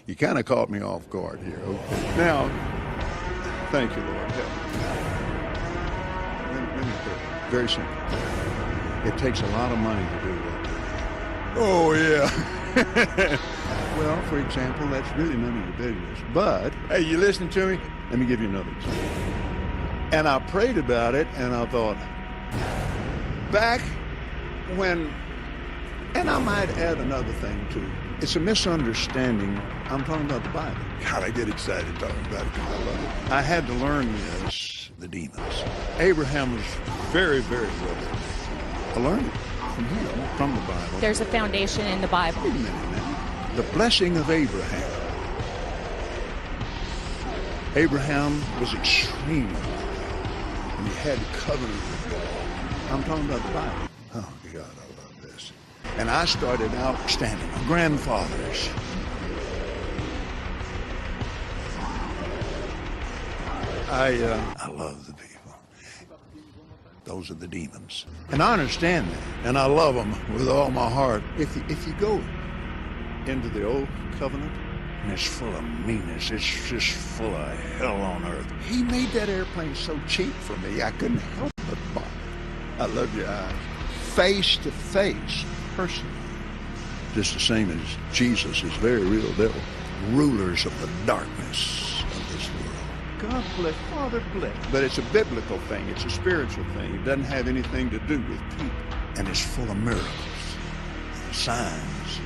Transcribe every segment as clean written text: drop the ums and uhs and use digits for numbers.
You kind of caught me off guard here. Okay. Now, thank you, Lord. Help me. Let me pray. Very simple. It takes a lot of money to do what. Oh, yeah. Well, for example, that's really none of your business. But, hey, you listening to me? Let me give you another example. And I prayed about it, and I thought, back when, and I might add another thing, too. It's a misunderstanding. I'm talking about the Bible. God, I get excited talking about it because I love it. I had to learn this, the demons. Abraham was very, very well. I learned it from him, from the Bible. There's a foundation in the Bible. Wait a minute now. The blessing of Abraham. Abraham was extremely wealthy, and he had a covenant with God. I'm talking about the Bible. Oh, God, I love this. And I started out standing my grandfathers. I love the people. Those are the demons. And I understand that, and I love them with all my heart. If you go into the old covenant, and it's full of meanness, it's just full of hell on earth. He made that airplane so cheap for me, I couldn't help but buy it. I love your eyes. Face to face, personally. Just the same as Jesus is very real devil. Rulers of the darkness of this world. God bless, Father bless. But it's a biblical thing, it's a spiritual thing. It doesn't have anything to do with people. And it's full of miracles, and signs,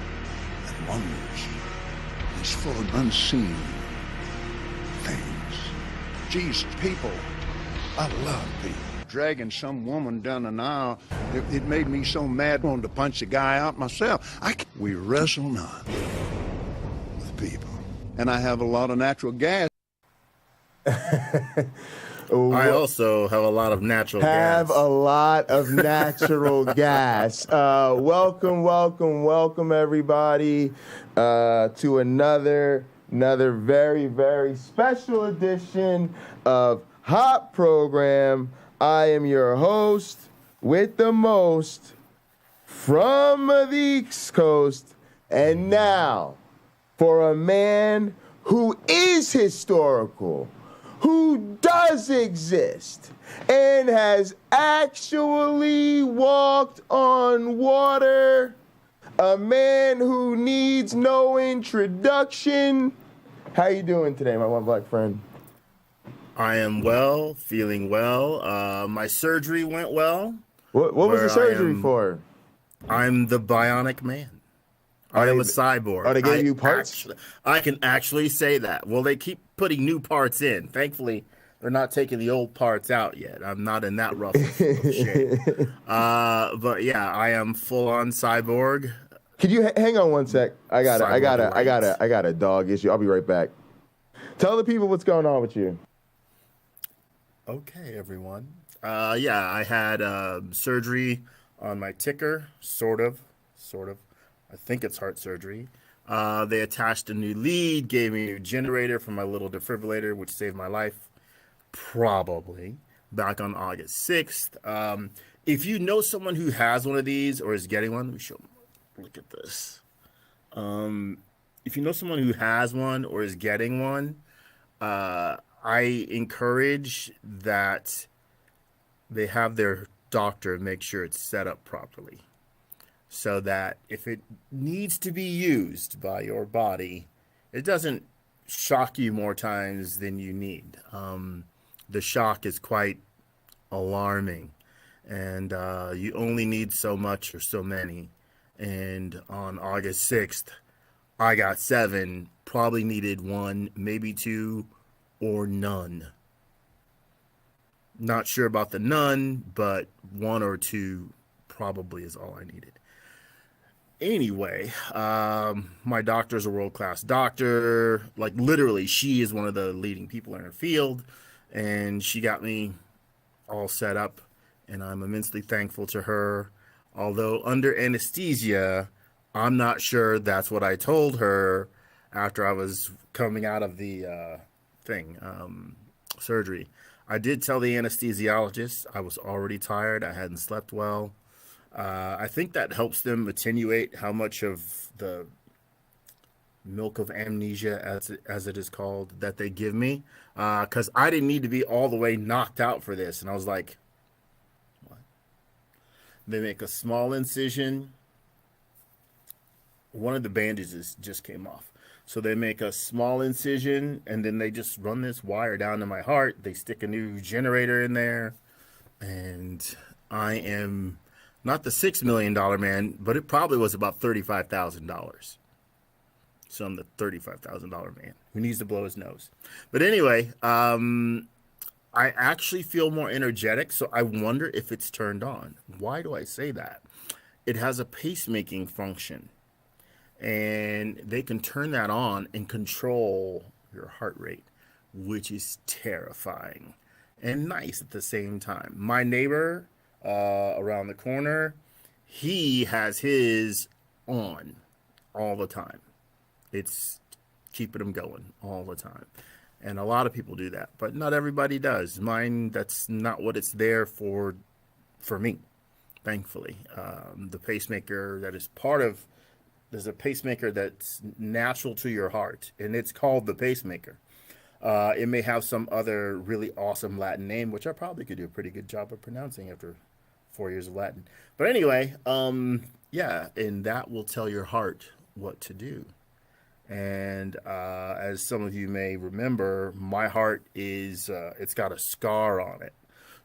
wonders. It's full of unseen things. Jesus, people, I love people. Dragging some woman down an aisle, it made me so mad I wanted to punch the guy out myself. We wrestle not with people. And I have a lot of natural gas. I also have a lot of natural gas. Welcome, everybody, to another very, very special edition of Hot Program. I am your host with the most from the East Coast, and now for a man who is historical, who does exist and has actually walked on water, a man who needs no introduction. How you doing today, my one black friend? I am well, feeling well. My surgery went well. What was the surgery for? I'm the bionic man. I am a cyborg. Oh, they gave you parts? I can actually say that. Well, they keep putting new parts in. Thankfully, they're not taking the old parts out yet. I'm not in that rough of shape. But yeah, I am full on cyborg. Could you hang on one sec? I got a dog issue. I'll be right back. Tell the people what's going on with you. Okay, everyone. Yeah, I had surgery on my ticker, sort of. I think it's heart surgery. They attached a new lead, gave me a new generator for my little defibrillator, which saved my life, probably, back on August 6th. If you know someone who has one of these or is getting one, we should look at this. If you know someone who has one or is getting one, I encourage that they have their doctor make sure it's set up properly, so that if it needs to be used by your body, it doesn't shock you more times than you need. The shock is quite alarming, and you only need so much or so many. And on August 6th, I got 7, probably needed 1, maybe 2, or none. Not sure about the none, but 1 or 2 probably is all I needed. Anyway, my doctor's a world-class doctor. Like, literally, she is one of the leading people in her field, and she got me all set up, and I'm immensely thankful to her. Although under anesthesia, I'm not sure that's what I told her after I was coming out of the surgery. I did tell the anesthesiologist I was already tired. I hadn't slept well. I think that helps them attenuate how much of the milk of amnesia, as it is called, that they give me, because I didn't need to be all the way knocked out for this. And I was like, what? They make a small incision. One of the bandages just came off. So they make a small incision, and then they just run this wire down to my heart. They stick a new generator in there, and I am not the $6 million man, but it probably was about $35,000. So I'm the $35,000 man who needs to blow his nose. But anyway, I actually feel more energetic, so I wonder if it's turned on. Why do I say that? It has a pacemaking function, and they can turn that on and control your heart rate, which is terrifying and nice at the same time. My neighbor around the corner, he has his on all the time. It's keeping him going all the time. And a lot of people do that, but not everybody does. Mine, that's not what it's there for me, thankfully. The pacemaker that is part of, there's a pacemaker that's natural to your heart, and it's called the pacemaker. It may have some other really awesome Latin name, which I probably could do a pretty good job of pronouncing after 4 years of Latin. But anyway, yeah, and that will tell your heart what to do. And as some of you may remember, my heart is, it's got a scar on it.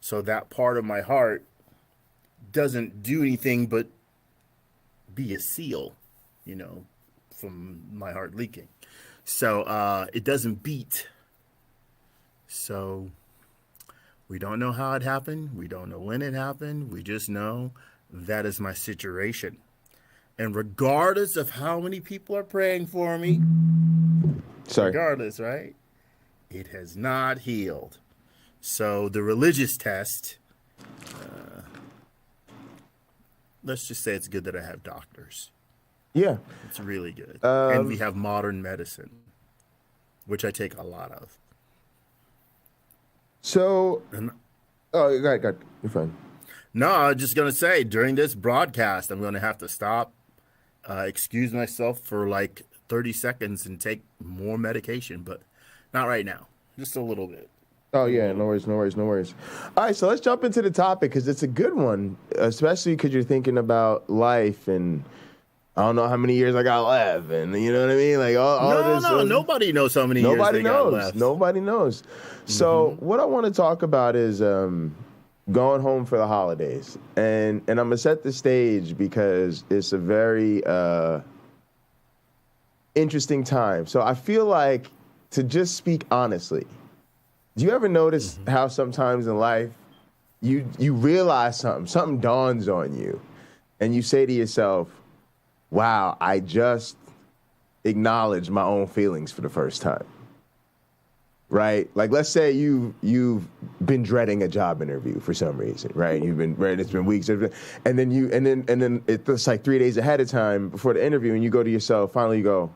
So that part of my heart doesn't do anything but be a seal, you know, from my heart leaking. So it doesn't beat. So we don't know how it happened. We don't know when it happened. We just know that is my situation. And regardless of how many people are praying for me, regardless, right? It has not healed. So the religious test, let's just say it's good that I have doctors. Yeah. It's really good. And we have modern medicine, which I take a lot of. So, oh, go ahead. You're fine. No, I was just going to say, during this broadcast, I'm going to have to stop, excuse myself for like 30 seconds and take more medication, but not right now. Just a little bit. Oh, yeah, no worries. All right, so let's jump into the topic because it's a good one, especially because you're thinking about life and I don't know how many years I got left, and you know what I mean? Like all this. No, nobody knows how many years they got left. Nobody knows. So what I want to talk about is going home for the holidays, and I'm gonna set the stage because it's a very interesting time. So I feel like, to just speak honestly, do you ever notice how sometimes in life you realize something dawns on you, and you say to yourself, wow, I just acknowledged my own feelings for the first time, right? Like, let's say you've been dreading a job interview for some reason, right? You've been ready, it's been weeks, and then it's like 3 days ahead of time before the interview, and you go to yourself, finally you go,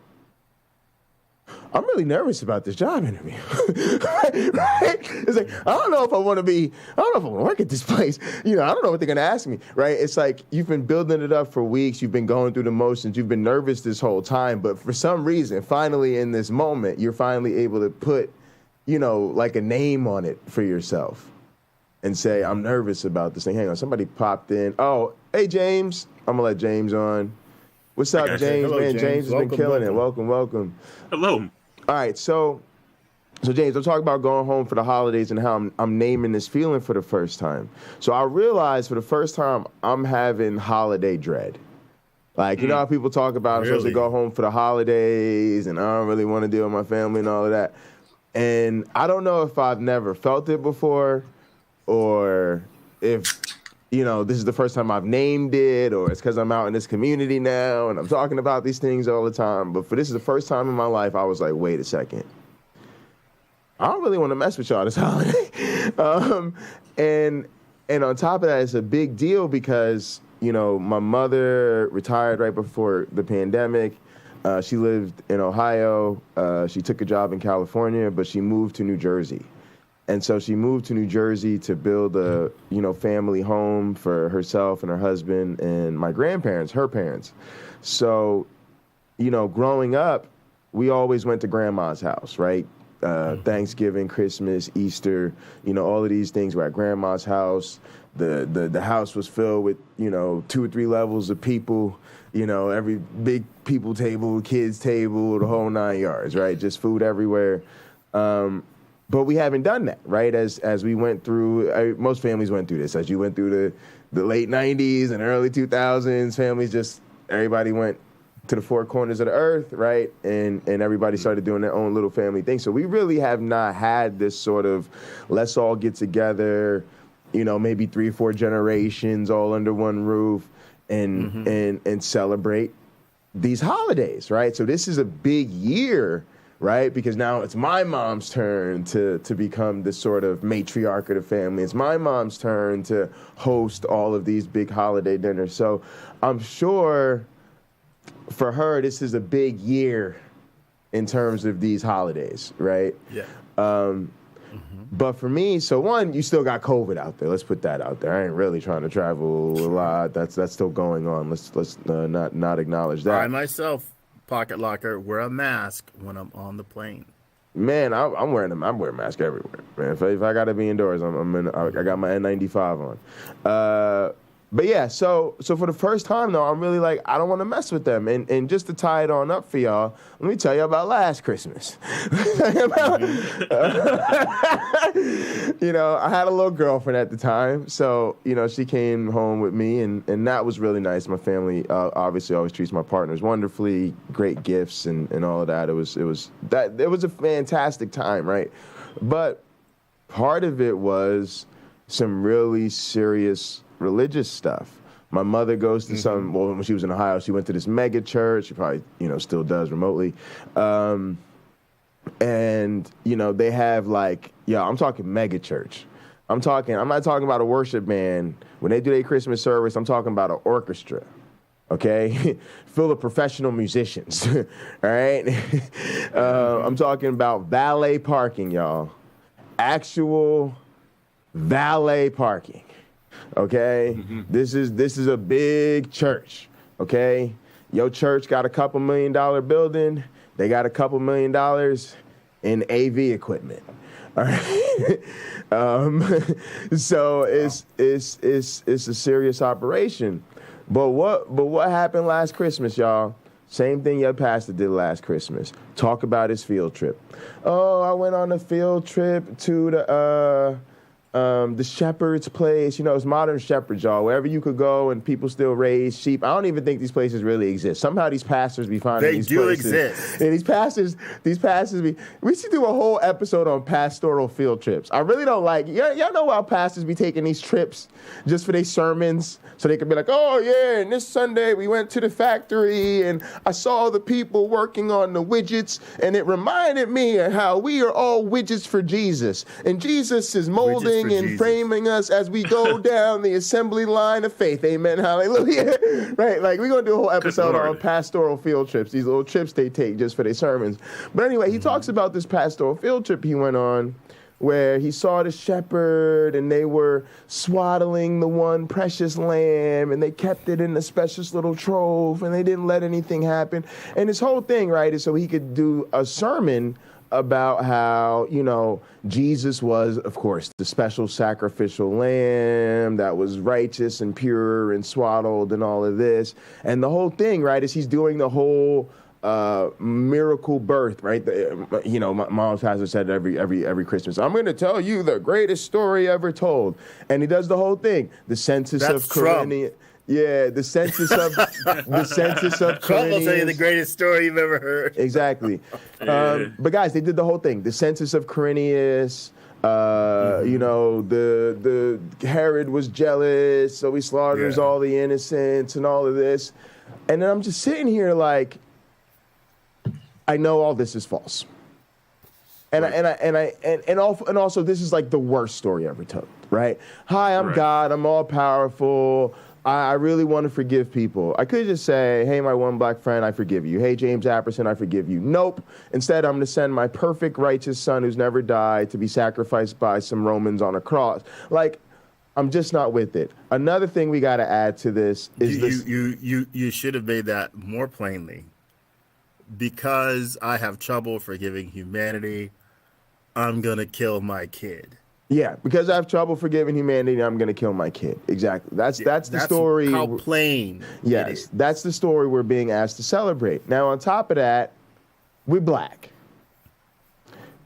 I'm really nervous about this job interview, right? It's like, I don't know if I want to work at this place. You know, I don't know what they're going to ask me, right? It's like you've been building it up for weeks. You've been going through the motions. You've been nervous this whole time. But for some reason, finally in this moment, you're finally able to put, you know, like a name on it for yourself and say, I'm nervous about this thing. Hang on, somebody popped in. Oh, hey, James. I'm going to let James on. What's up, James? Hello, man, James has been killing it. Welcome. Hello. All right, so James, I'm talking about going home for the holidays and how I'm naming this feeling for the first time. So I realized for the first time I'm having holiday dread. Like, you know how people talk about I'm supposed to go home for the holidays and I don't really want to deal with my family and all of that. And I don't know if I've never felt it before or if, you know, this is the first time I've named it, or it's because I'm out in this community now and I'm talking about these things all the time. But this is the first time in my life I was like, wait a second. I don't really want to mess with y'all this holiday. And on top of that, it's a big deal because, you know, my mother retired right before the pandemic. She lived in Ohio. She took a job in California, but she moved to New Jersey. And so she moved to New Jersey to build a, you know, family home for herself and her husband and my grandparents, her parents. So, you know, growing up, we always went to grandma's house, right? Thanksgiving, Christmas, Easter, all of these things were at grandma's house. The house was filled with, 2 or 3 levels of people, every big people table, kids table, the whole 9 yards, right? Just food everywhere. But we haven't done that, right? As we went through, most families went through this. As you went through the late 90s and early 2000s, families everybody went to the 4 corners of the earth, right? And everybody started doing their own little family thing. So we really have not had this sort of, let's all get together, maybe 3 or 4 generations all under one roof and celebrate these holidays, right? So this is a big year, right? Because now it's my mom's turn to become the sort of matriarch of the family. It's my mom's turn to host all of these big holiday dinners. So I'm sure for her, this is a big year in terms of these holidays, right? Yeah. But for me, so one, you still got COVID out there. Let's put that out there. I ain't really trying to travel a lot. That's still going on. Let's not acknowledge that. I myself, pocket locker, wear a mask when I'm on the plane. Man, I'm wearing a mask everywhere. Man, if I gotta be indoors, I got my N95 on. But yeah, so for the first time though, I'm really like, I don't want to mess with them. And just to tie it on up for y'all, let me tell you about last Christmas. I had a little girlfriend at the time, so she came home with me, and that was really nice. My family obviously always treats my partners wonderfully, great gifts and all of that. It was a fantastic time, right? But part of it was some really serious religious stuff. My mother goes to when she was in Ohio, she went to this mega church. She probably, still does remotely. And, they have I'm talking mega church. I'm not talking about a worship band. When they do their Christmas service, I'm talking about an orchestra. Okay? Full of professional musicians. All right? I'm talking about valet parking, y'all. Actual valet parking. Okay, this is a big church. Okay, your church got a couple $1 million building. They got a couple $1 million in AV equipment. All right, so it's a serious operation. But what happened last Christmas, y'all? Same thing your pastor did last Christmas. Talk about his field trip. Oh, I went on a field trip to the shepherd's place. It's modern shepherds, y'all. Wherever you could go and people still raise sheep. I don't even think these places really exist. Somehow these pastors be finding these places. They do exist. And these pastors we should do a whole episode on pastoral field trips. I really don't like, y'all know how pastors be taking these trips just for their sermons so they can be like, oh yeah, and this Sunday we went to the factory and I saw the people working on the widgets and it reminded me of how we are all widgets for Jesus. And Jesus is molding and framing us as we go down the assembly line of faith. Amen. Hallelujah. Right? We're going to do a whole episode on pastoral field trips, these little trips they take just for their sermons. But anyway, he talks about this pastoral field trip he went on where he saw the shepherd and they were swaddling the one precious lamb and they kept it in a special little trove and they didn't let anything happen. And his whole thing, right, is so he could do a sermon about how, Jesus was, of course, the special sacrificial lamb that was righteous and pure and swaddled and all of this. And the whole thing, right, is he's doing the whole miracle birth, right? My mom's pastor said every Christmas, I'm going to tell you the greatest story ever told. And he does the whole thing. The census of Quirinius. Yeah, the census of Trump will tell you the greatest story you've ever heard. Exactly. But guys, they did the whole thing. The census of Quirinius. The Herod was jealous, so he slaughters all the innocents and all of this. And then I'm just sitting here like, I know all this is false. And also this is like the worst story ever told, right? Hi, I'm God. I'm all powerful. I really want to forgive people. I could just say, hey, my one black friend, I forgive you. Hey, James Apperson, I forgive you. Nope. Instead, I'm going to send my perfect righteous son who's never died to be sacrificed by some Romans on a cross. I'm just not with it. Another thing we got to add to this is you should have made that more plainly. because I have trouble forgiving humanity, I'm gonna kill my kid. Yeah, because I have trouble forgiving humanity, I'm gonna kill my kid. Exactly. That's the story. How plain. Yes, that's the story we're being asked to celebrate. Now, on top of that, we're black.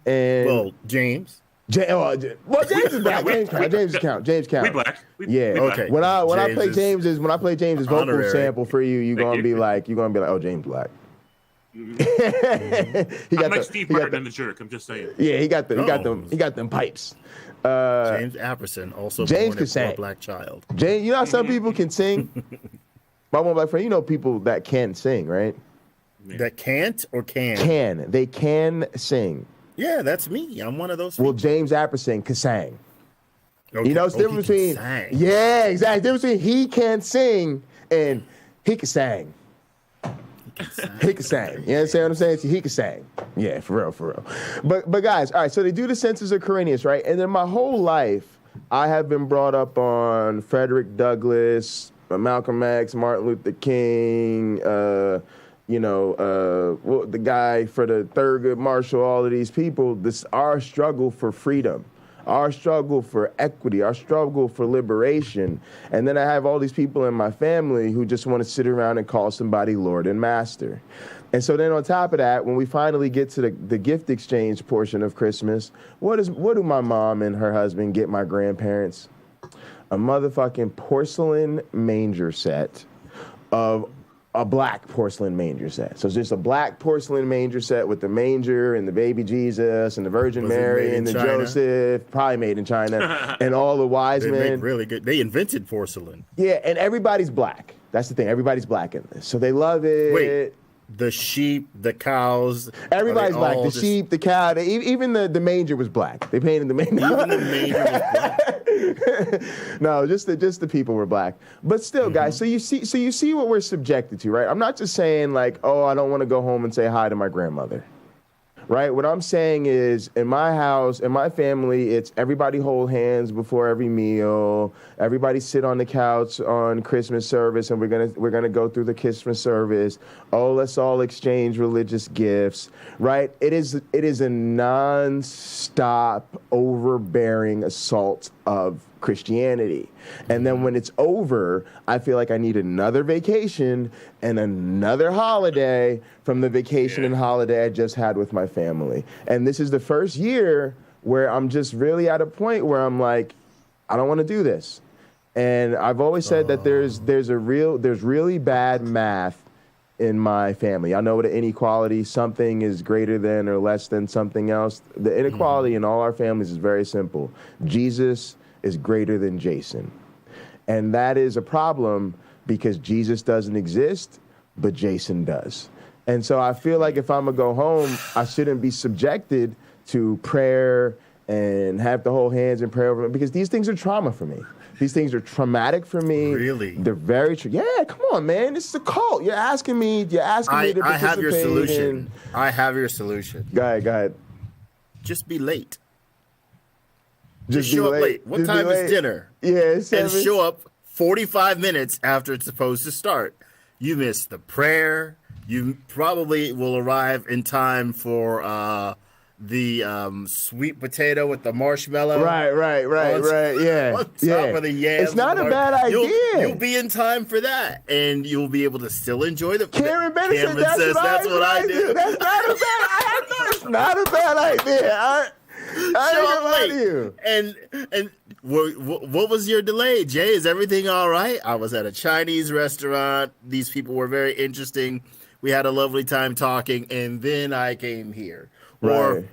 And well, James. James is black. James count. We black. Yeah. We okay. When I play James's vocal honorary. sample for you, you're gonna be like, oh, James black. I'm like Steve Martin in The Jerk. I'm just saying. Yeah, he got them pipes. James Apperson, also James born a sing. poor black child. James, you know how some people can sing? My one black friend, you know people that can sing, right? That can't or can? They can sing. Yeah, that's me. I'm one of those Well, people. James Apperson can sing. Okay. You know, it's the difference between yeah, exactly. The difference between he can sing and he can sing. He can sing. You understand what I'm saying? He can sing. Yeah, for real. But guys, all right, so they do the census of Quirinius, right? And then my whole life, I have been brought up on Frederick Douglass, Malcolm X, Martin Luther King, the guy for the Thurgood Marshall, all of these people. Our struggle for freedom, our struggle for equity, our struggle for liberation. And then I have all these people in my family who just want to sit around and call somebody Lord and Master. And so then on top of that, when we finally get to the gift exchange portion of Christmas, what do my mom and her husband get my grandparents? A motherfucking porcelain manger set of a black porcelain manger set. So it's just a black porcelain manger set with the manger and the baby Jesus and the Virgin Mary and the China? Joseph, probably made in China, and all the wise They men. make really good. They invented porcelain. Yeah, and everybody's black. That's the thing. Everybody's black in this. So they love it. Wait, the sheep, the cows. Everybody's black. The sheep, the cow, even the manger was black. They painted the manger. Even the manger was black. No, just the people were black. But still, guys, so you see what we're subjected to, right? I'm not just saying like, oh, I don't want to go home and say hi to my grandmother. Right? What I'm saying is, in my house, in my family, it's everybody hold hands before every meal. Everybody sit on the couch on Christmas service, and we're gonna go through the Christmas service. Oh, let's all exchange religious gifts. Right? It is a non-stop, overbearing assault of Christianity. And then when it's over, I feel like I need another vacation and another holiday from the vacation and holiday I just had with my family. And this is the first year where I'm just really at a point where I'm like, I don't want to do this. And I've always said that there's really bad math in my family. I know what an inequality, something is greater than or less than something else. The inequality in all our families is very simple. Jesus is greater than Jason. And that is a problem because Jesus doesn't exist, but Jason does. And so I feel like if I'm going to go home, I shouldn't be subjected to prayer and have to hold hands and pray over them because these things are trauma for me. These things are traumatic for me. Really? They're very true. Yeah, come on, man. This is a cult. You're asking me to participate. I have your solution. I have your solution. Go ahead. Just be late. Just show up late. What time is dinner? Yeah, and show up 45 minutes after it's supposed to start. You missed the prayer. You probably will arrive in time for the sweet potato with the marshmallow. Right. Yeah. On top of the yams. It's not a bad idea. You'll be in time for that, and you'll be able to still enjoy the. Karen Bennett said that's what I do. That's not a bad idea. It's not a bad idea. I ain't gonna lie to you. And what was your delay, Jay? Is everything all right? I was at a Chinese restaurant. These people were very interesting. We had a lovely time talking, and then I came here. Right. Or,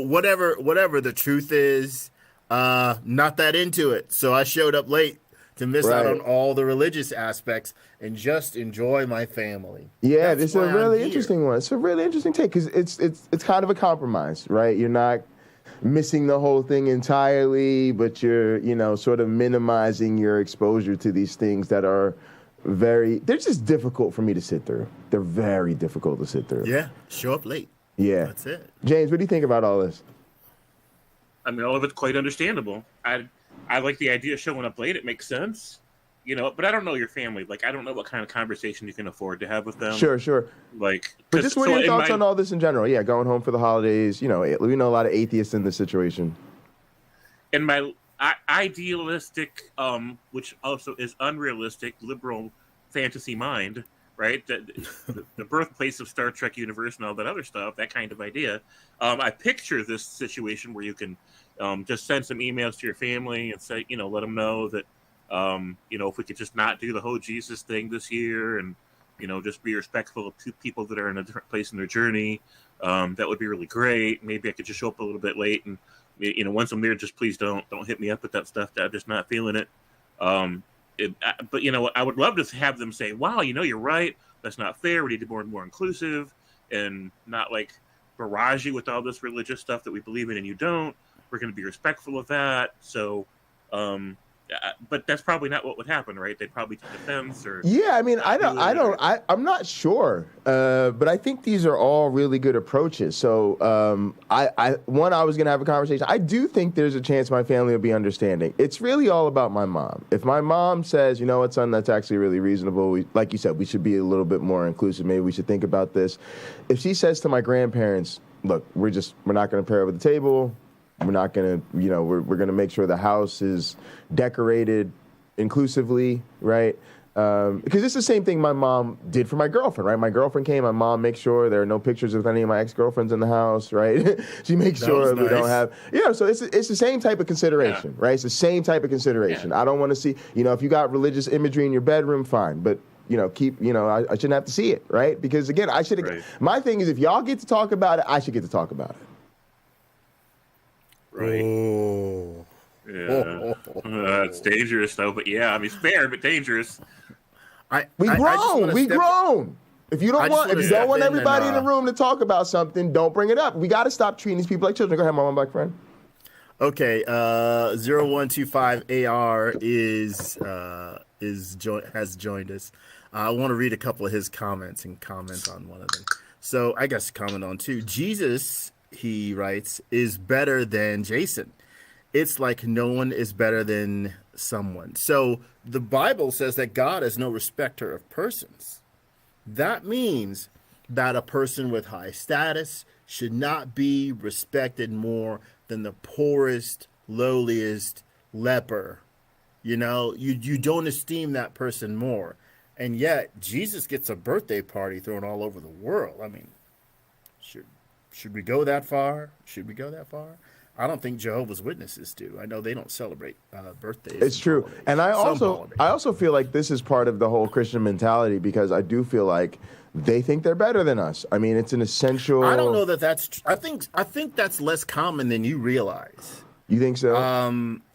whatever the truth is, not that into it. So I showed up late to miss out on all the religious aspects and just enjoy my family. Yeah, this is a really interesting one. It's a really interesting take because it's kind of a compromise, right? You're not missing the whole thing entirely, but you're, sort of minimizing your exposure to these things that are they're just difficult for me to sit through. They're very difficult to sit through. Yeah, show up late. Yeah. That's it. James, what do you think about all this? I mean, all of it's quite understandable. I like the idea of showing up late. It makes sense. but I don't know your family. Like, I don't know what kind of conversation you can afford to have with them. Sure. Like, but just what are your thoughts on all this in general? Yeah, going home for the holidays. We know a lot of atheists in this situation. In my idealistic, which also is unrealistic, liberal fantasy mind, right? The birthplace of Star Trek universe and all that other stuff, that kind of idea. I picture this situation where you can just send some emails to your family and say, let them know that, if we could just not do the whole Jesus thing this year and, just be respectful of two people that are in a different place in their journey, that would be really great. Maybe I could just show up a little bit late and, once I'm there, just please don't hit me up with that stuff. I'm just not feeling it. But I would love to have them say, wow, you're right. That's not fair. We need to be more and more inclusive and not like barrage you with all this religious stuff that we believe in and you don't. We're going to be respectful of that. So, but that's probably not what would happen, right? They'd probably take offense or. Yeah, I'm not sure, but I think these are all really good approaches. So, I was going to have a conversation. I do think there's a chance my family will be understanding. It's really all about my mom. If my mom says, you know what, son, that's actually really reasonable. Like you said, we should be a little bit more inclusive. Maybe we should think about this. If she says to my grandparents, look, we're not going to pair over the table. We're not going to, we're going to make sure the house is decorated inclusively, right? Because it's the same thing my mom did for my girlfriend, right? My girlfriend came, my mom makes sure there are no pictures of any of my ex-girlfriends in the house, right? She makes sure we don't have, so it's the same type of consideration, right? It's the same type of consideration. I don't want to see, if you got religious imagery in your bedroom, fine, but I shouldn't have to see it, right? Because again, my thing is if y'all get to talk about it, I should get to talk about it. Right. Oh. Yeah. It's dangerous though, but it's fair but dangerous. We grown. If you don't want everybody in the room to talk about something, don't bring it up. We got to stop treating these people like children. Go ahead, my black friend. Okay, 0125AR has joined us. I want to read a couple of his comments and comment on one of them. So I guess comment on two. Jesus, he writes, is better than Jason. It's like no one is better than someone. So the Bible says that God is no respecter of persons. That means that a person with high status should not be respected more than the poorest, lowliest leper. You don't esteem that person more. And yet Jesus gets a birthday party thrown all over the world. I mean, should we go that far? I don't think Jehovah's Witnesses do. I know they don't celebrate birthdays. It's true. And I also feel like this is part of the whole Christian mentality because I do feel like they think they're better than us. I mean, it's an essential. I don't know that's I think that's less common than you realize. You think so?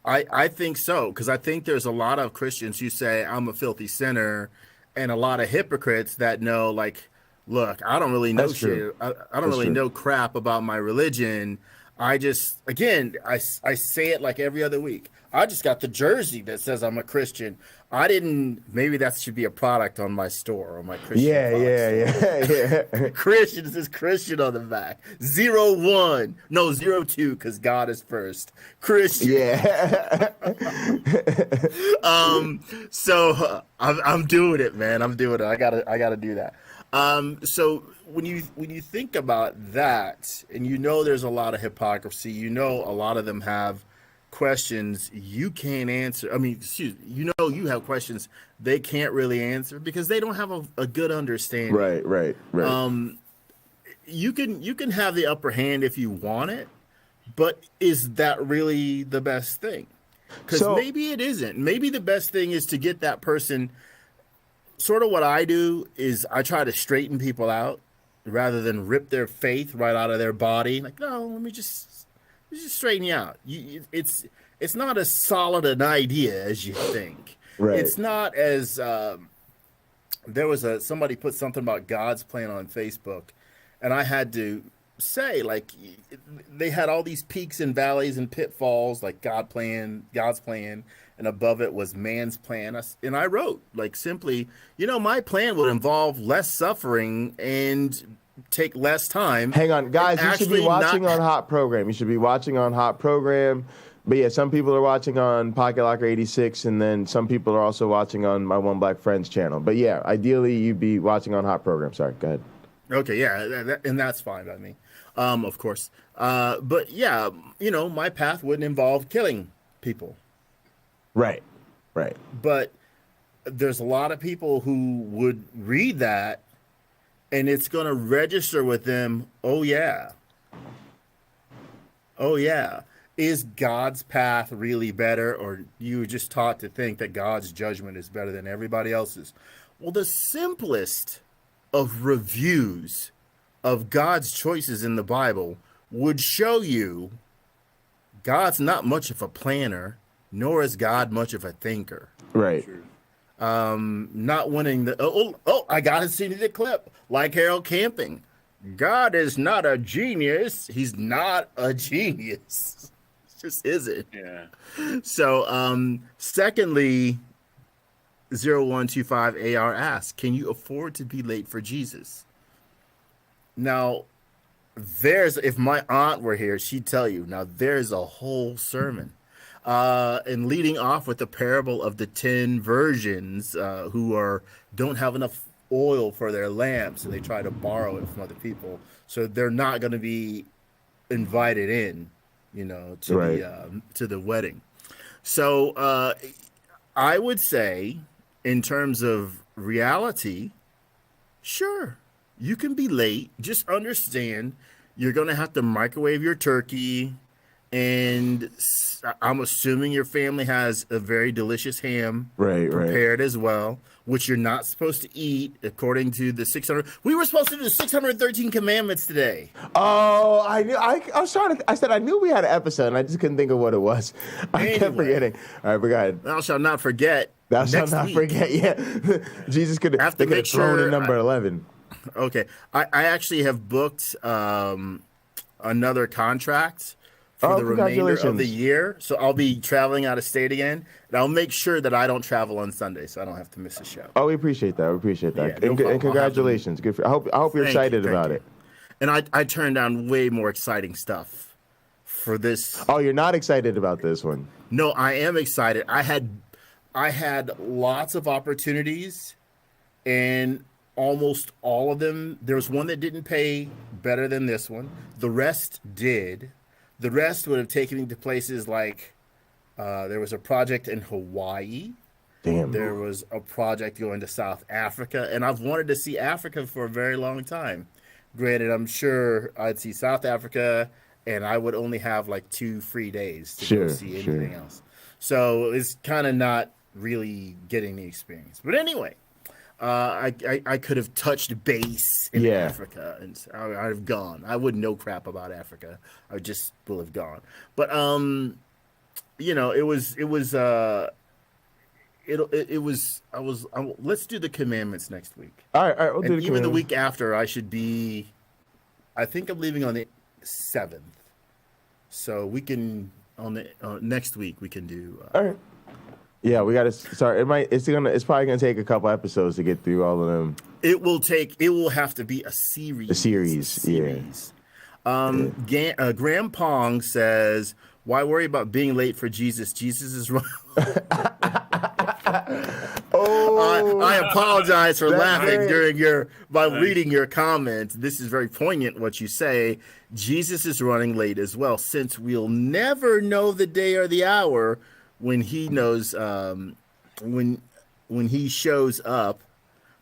I think so because I think there's a lot of Christians who say I'm a filthy sinner and a lot of hypocrites that know like, look, I don't really know shit. I don't really know crap about my religion. I just, again, I say it like every other week. I just got the jersey that says I'm a Christian. Maybe that should be a product on my store or my Christian. Yeah. Christian, it says Christian on the back. 01. No, 02, because God is first. Christian. Yeah. So I'm doing it, man. I'm doing it. I gotta do that. So when you think about that, and there's a lot of hypocrisy, a lot of them have questions you can't answer. I mean, you have questions they can't really answer because they don't have a good understanding. Right. You can have the upper hand if you want it, but is that really the best thing? Because maybe it isn't. Maybe the best thing is to get that person. Sort of what I do is I try to straighten people out rather than rip their faith right out of their body. Like, no, let me just straighten you out. It's not as solid an idea as you think. Right. It's not as there was somebody put something about God's plan on Facebook, and I had to say like they had all these peaks and valleys and pitfalls like God's plan. And above it was man's plan. And I wrote, like, simply, my plan would involve less suffering and take less time. Hang on, guys, you should be watching on Hot Program. But yeah, some people are watching on Pocket Locker 86, and then some people are also watching on my One Black Friends channel. But yeah, ideally you'd be watching on Hot Program. Sorry, go ahead. Okay, yeah, and that's fine by me, of course. But yeah, my path wouldn't involve killing people. Right. But there's a lot of people who would read that, and it's going to register with them, oh yeah. Is God's path really better, or you were just taught to think that God's judgment is better than everybody else's? Well, the simplest of reviews of God's choices in the Bible would show you God's not much of a planner, nor is God much of a thinker. Right. Not winning the I gotta see the clip, like Harold Camping. God is not a genius. He's not a genius. Just isn't. Yeah. So, secondly, 0125AR asks, can you afford to be late for Jesus? Now, if my aunt were here, she'd tell you, now there's a whole sermon. And leading off with the parable of the 10 virgins who don't have enough oil for their lamps, and they try to borrow it from other people. So they're not going to be invited in. To the wedding. So I would say, in terms of reality, sure, you can be late. Just understand you're going to have to microwave your turkey, and I'm assuming your family has a very delicious ham prepared as well, which you're not supposed to eat according to the 600. We were supposed to do 613 commandments today. Oh, I knew. I was trying to. I said I knew we had an episode, and I just couldn't think of what it was. I kept forgetting. All right, but go ahead. Thou shalt not forget. Thou shalt not forget. Yeah, Jesus could have thrown in number 11. Okay, I actually have booked another contract for the remainder of the year. So I'll be traveling out of state again, and I'll make sure that I don't travel on Sunday, so I don't have to miss a show. Oh, we appreciate that. Yeah, and congratulations. Good. I hope you're excited about it. And I turned down way more exciting stuff for this. Oh, you're not excited about this one? No, I am excited. I had lots of opportunities, and almost all of them. There was one that didn't pay better than this one. The rest did. The rest would have taken me to places like there was a project in Hawaii. Damn. There was a project going to South Africa, and I've wanted to see Africa for a very long time. Granted, I'm sure I'd see South Africa, and I would only have like 2 free days to go see anything else. So it's kind of not really getting the experience. But anyway, I could have touched base in Africa, and I'd have gone. I wouldn't know crap about Africa. I just will have gone. But let's do the commandments next week. All right, we'll do the even the week after, I think I'm leaving on the 7th. So we can next week we can do. All right. Yeah, we got to start. It's probably gonna take a couple episodes to get through all of them. It will have to be a series. Graham Pong says, "Why worry about being late for Jesus? Jesus is wrong." I apologize for laughing reading your comment. This is very poignant what you say. Jesus is running late as well, since we'll never know the day or the hour when he knows when he shows up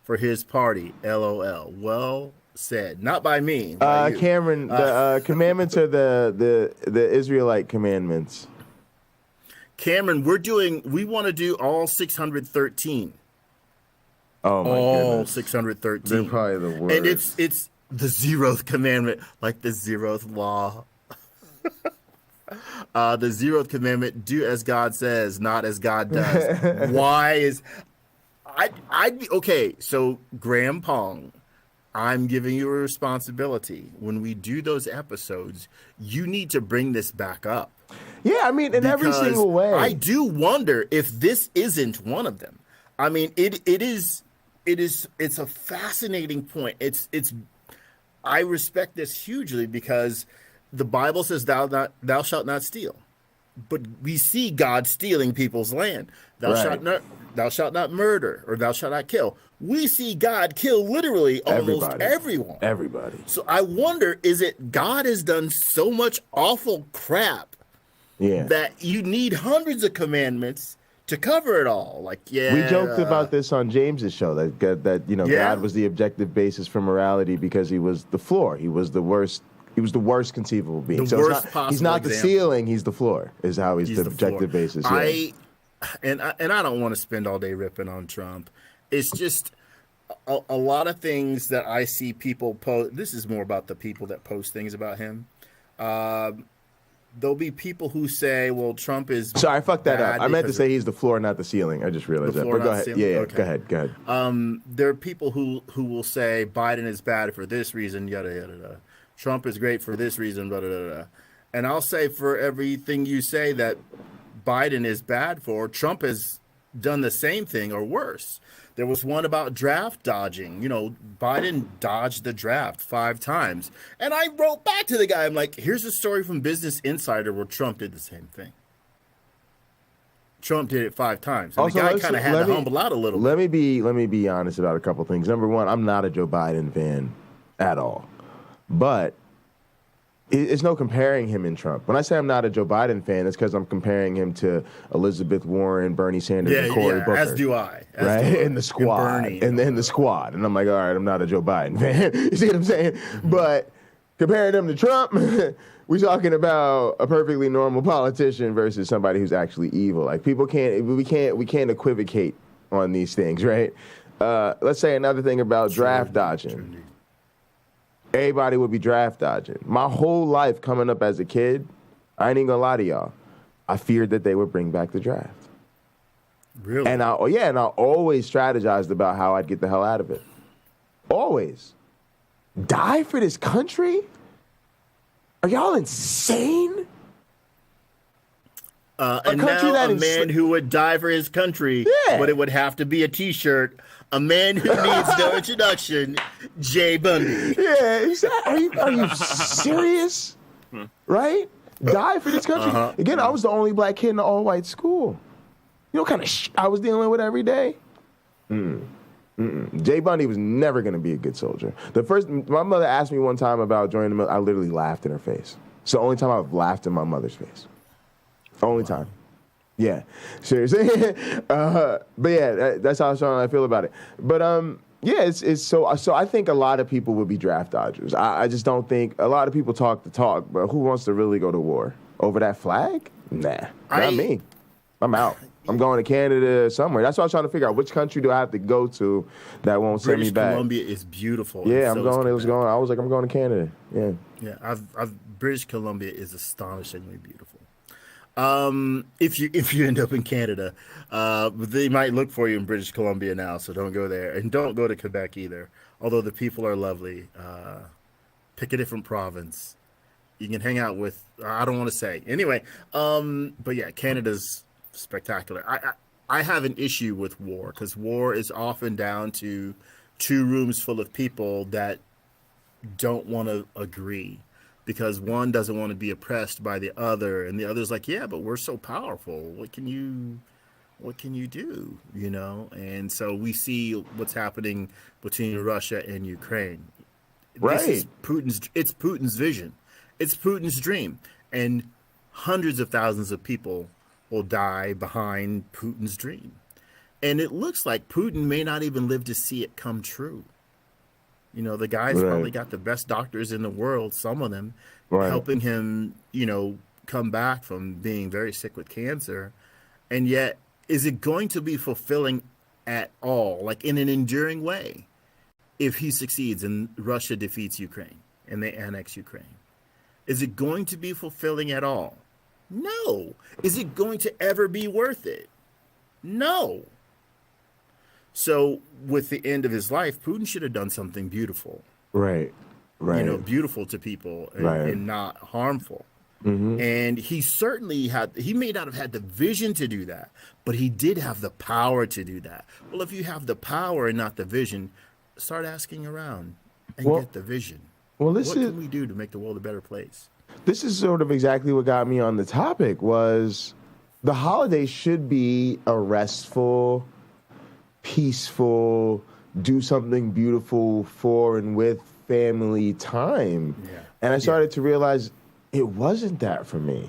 for his party. LOL. Well said. Not by me. By you. Cameron, the commandments are the Israelite commandments. Cameron, we want to do all 613. Oh my goodness. 613. They're probably the worst. And it's the 0th commandment, like the 0th law. The 0th commandment, do as God says, not as God does. Why is okay, so Graham Pong, I'm giving you a responsibility. When we do those episodes, you need to bring this back up. Yeah, I mean, in every single way. I do wonder if this isn't one of them. I mean, it's a fascinating point. I respect this hugely because the Bible says thou shalt not steal. but we see God stealing people's land. Thou shalt not murder, or thou shalt not kill. We see God kill literally almost everyone. Everybody. So I wonder, is it God has done so much awful crap that you need hundreds of commandments to cover it all? Like, we joked about this on James's show that God was the objective basis for morality because he was the floor. He was the worst. He was the worst conceivable being. He's not the ceiling. He's the floor. Is how he's the objective basis. Yeah. I don't want to spend all day ripping on Trump. It's just a lot of things that I see people post. This is more about the people that post things about him. There'll be people who say, well, Trump is. Sorry, I fucked that up. I meant to say he's the floor, not the ceiling. I just realized that. But go ahead. Yeah, okay. Go ahead. There are people who will say Biden is bad for this reason, yada, yada, yada. Trump is great for this reason, blah, blah, blah, blah. And I'll say for everything you say that Biden is bad for, Trump has done the same thing or worse. There was one about draft dodging. Biden dodged the draft 5 times. And I wrote back to the guy. I'm like, here's a story from Business Insider where Trump did the same thing. Trump did it 5 times. And also, the guy kind of had to humble out a little bit. Let me be honest about a couple things. Number one, I'm not a Joe Biden fan at all. But it's no comparing him and Trump. When I say I'm not a Joe Biden fan, it's because I'm comparing him to Elizabeth Warren, Bernie Sanders, and Cory Booker. As do I. In the squad. And then the squad. And I'm like, all right, I'm not a Joe Biden fan. You see what I'm saying? Mm-hmm. But comparing him to Trump, we're talking about a perfectly normal politician versus somebody who's actually evil. Like we can't equivocate on these things, right? Let's say another thing about draft dodging. Everybody would be draft dodging. My whole life coming up as a kid, I ain't even gonna lie to y'all, I feared that they would bring back the draft. Really? And I always strategized about how I'd get the hell out of it. Always. Die for this country? Are y'all insane? And now a man who would die for his country, but it would have to be a T-shirt. A man who needs no introduction, Jay Bundy. Yeah, are you serious? Right? Die for this country. Again, I was the only black kid in an all-white school. You know what kind of I was dealing with every day? Jay Bundy was never going to be a good soldier. My mother asked me one time about joining the military. I literally laughed in her face. It's the only time I've laughed in my mother's face. Only time. Yeah, seriously. But yeah, that's how I feel about it. But yeah, it's so I think a lot of people would be draft dodgers. I just don't think a lot of people talk the talk, but who wants to really go to war over that flag? Nah, not me. I'm out. I'm going to Canada somewhere. That's why I was trying to figure out which country do I have to go to that won't send me back. British Columbia is beautiful. Yeah, I'm going to Canada. Yeah. Yeah, British Columbia is astonishingly beautiful. If you end up in Canada, they might look for you in British Columbia now, so don't go there, and don't go to Quebec either. Although the people are lovely, pick a different province. You can hang out with. I don't want to say anyway. But yeah, Canada's spectacular. I have an issue with war because war is often down to 2 rooms full of people that don't want to agree. Because one doesn't want to be oppressed by the other, and the other's like, yeah, but we're so powerful. What can you do? And so we see what's happening between Russia and Ukraine. Right. It's Putin's vision. It's Putin's dream. And hundreds of thousands of people will die behind Putin's dream. And it looks like Putin may not even live to see it come true. The guy's probably got the best doctors in the world, some of them, helping him, come back from being very sick with cancer. And yet, is it going to be fulfilling at all, like in an enduring way, if he succeeds and Russia defeats Ukraine and they annex Ukraine? Is it going to be fulfilling at all? No. Is it going to ever be worth it? No. So with the end of his life, Putin should have done something beautiful. Right. Beautiful to people and not harmful. Mm-hmm. And he may not have had the vision to do that, but he did have the power to do that. Well, if you have the power and not the vision, start asking around and get the vision. Well, what can we do to make the world a better place? this is sort of exactly what got me on the topic. Was the holiday should be a restful, peaceful, do something beautiful for and with family time. Yeah. And I started to realize it wasn't that for me.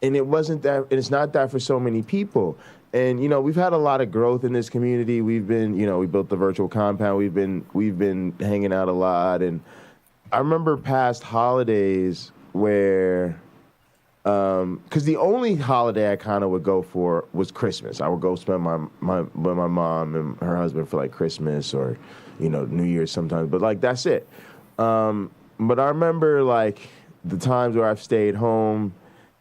And it wasn't that, and it's not that for so many people. And, you know, we've had a lot of growth in this community. We've been, you know, we built the virtual compound. We've been hanging out a lot. And I remember past holidays where, because the only holiday I kind of would go for was Christmas. I would go spend with my mom and her husband for like Christmas or, you know, New Year's sometimes. But like that's it. But I remember like the times where I've stayed home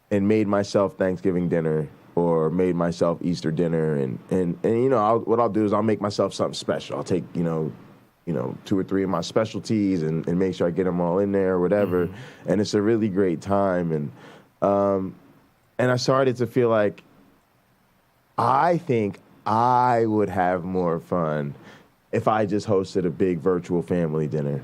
and made myself Thanksgiving dinner or made myself Easter dinner, and you know, what I'll do is I'll make myself something special. I'll take, you know, 2 or 3 of my specialties and make sure I get them all in there or whatever. Mm-hmm. And it's a really great time. And I started to feel like I think I would have more fun if I just hosted a big virtual family dinner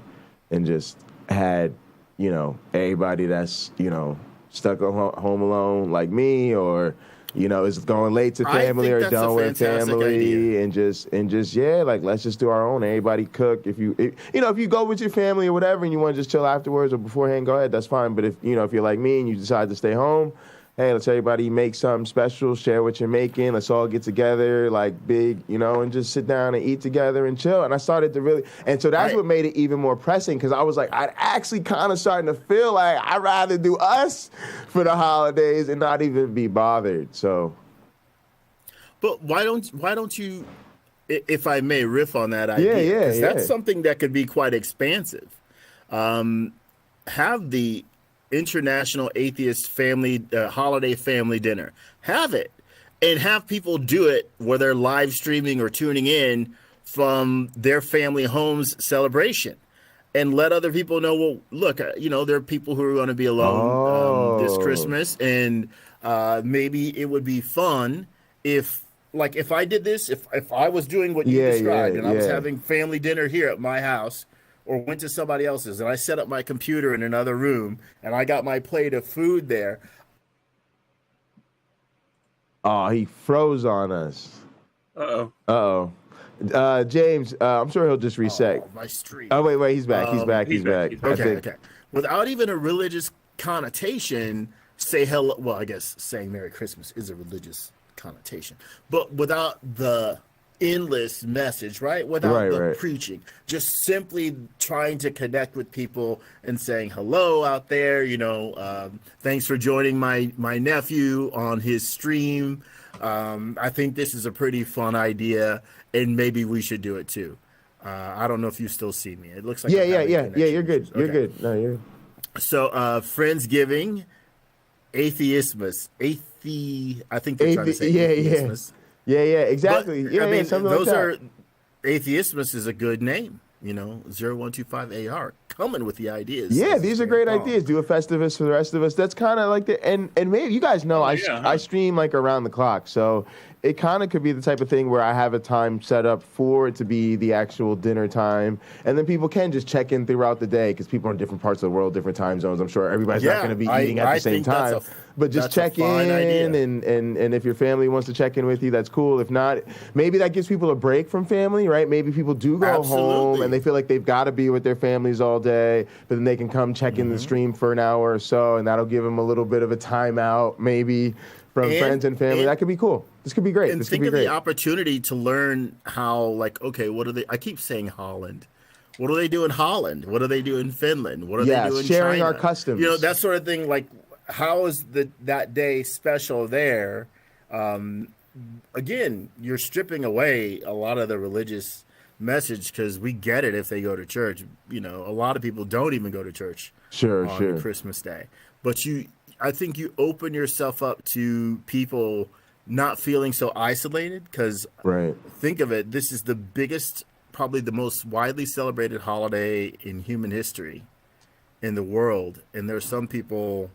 and just had, you know, everybody that's, you know, stuck at home alone like me, or, you know, is going late to family or done with family, and just yeah, like let's just do our own. Everybody cook. If you go with your family or whatever, and you want to just chill afterwards or beforehand, go ahead. That's fine. But if you're like me and you decide to stay home, hey, let's everybody make something special, share what you're making. Let's all get together, like big, you know, and just sit down and eat together and chill. And I started to really, and so that's what made it even more pressing, because I was like, I'd actually kind of starting to feel like I'd rather do us for the holidays and not even be bothered. So, but why don't you, if I may riff on that idea, because that's something that could be quite expansive. Have the International Atheist Family Holiday Family Dinner. Have it, and have people do it where they're live streaming or tuning in from their family home's celebration, and let other people know, well, look, you know, there are people who are going to be alone this Christmas, and maybe it would be fun if I did this, if I was doing what you described, and I was having family dinner here at my house, or went to somebody else's, and I set up my computer in another room, and I got my plate of food there. Oh, he froze on us. Uh-oh. James, I'm sure he'll just reset. Oh, my stream. Oh, wait, he's back. He's back. Okay. Without even a religious connotation, say hello. Well, I guess saying Merry Christmas is a religious connotation, but without the endless message, right? Without the preaching, just simply trying to connect with people and saying hello out there. You know, thanks for joining my nephew on his stream. I think this is a pretty fun idea, and maybe we should do it too. I don't know if you still see me. It looks like yeah. You're good. Okay. You're good. No, you're. So, Friendsgiving, Atheistmas, I think they're trying to say Atheistmas. Yeah, exactly. But, I mean, those are Atheistmas is a good name. You know, 0125 AR coming with the ideas. Yeah, these are great ideas. Do a Festivus for the rest of us. That's kind of like and maybe you guys know I stream like around the clock, so it kind of could be the type of thing where I have a time set up for it to be the actual dinner time, and then people can just check in throughout the day, because people are in different parts of the world, different time zones. I'm sure everybody's not going to be eating at the same time, but just check in, and if your family wants to check in with you, that's cool. If not, maybe that gives people a break from family, right? Maybe people do go home and they feel like they've got to be with their families all day, but then they can come check in the stream for an hour or so, and that'll give them a little bit of a timeout, maybe from friends and family. That could be cool. This could be great. And think of the opportunity to learn how, like, okay, what are they? I keep saying Holland. What do they do in Holland? What do they do in Finland? What do they do in sharing China? Our customs. You know, that sort of thing. Like, how is that day special there? Again, you're stripping away a lot of the religious message, because we get it if they go to church. You know, a lot of people don't even go to church on Christmas Day. But I think you open yourself up to people not feeling so isolated, because think of it, this is the biggest, probably the most widely celebrated holiday in human history in the world. And there's some people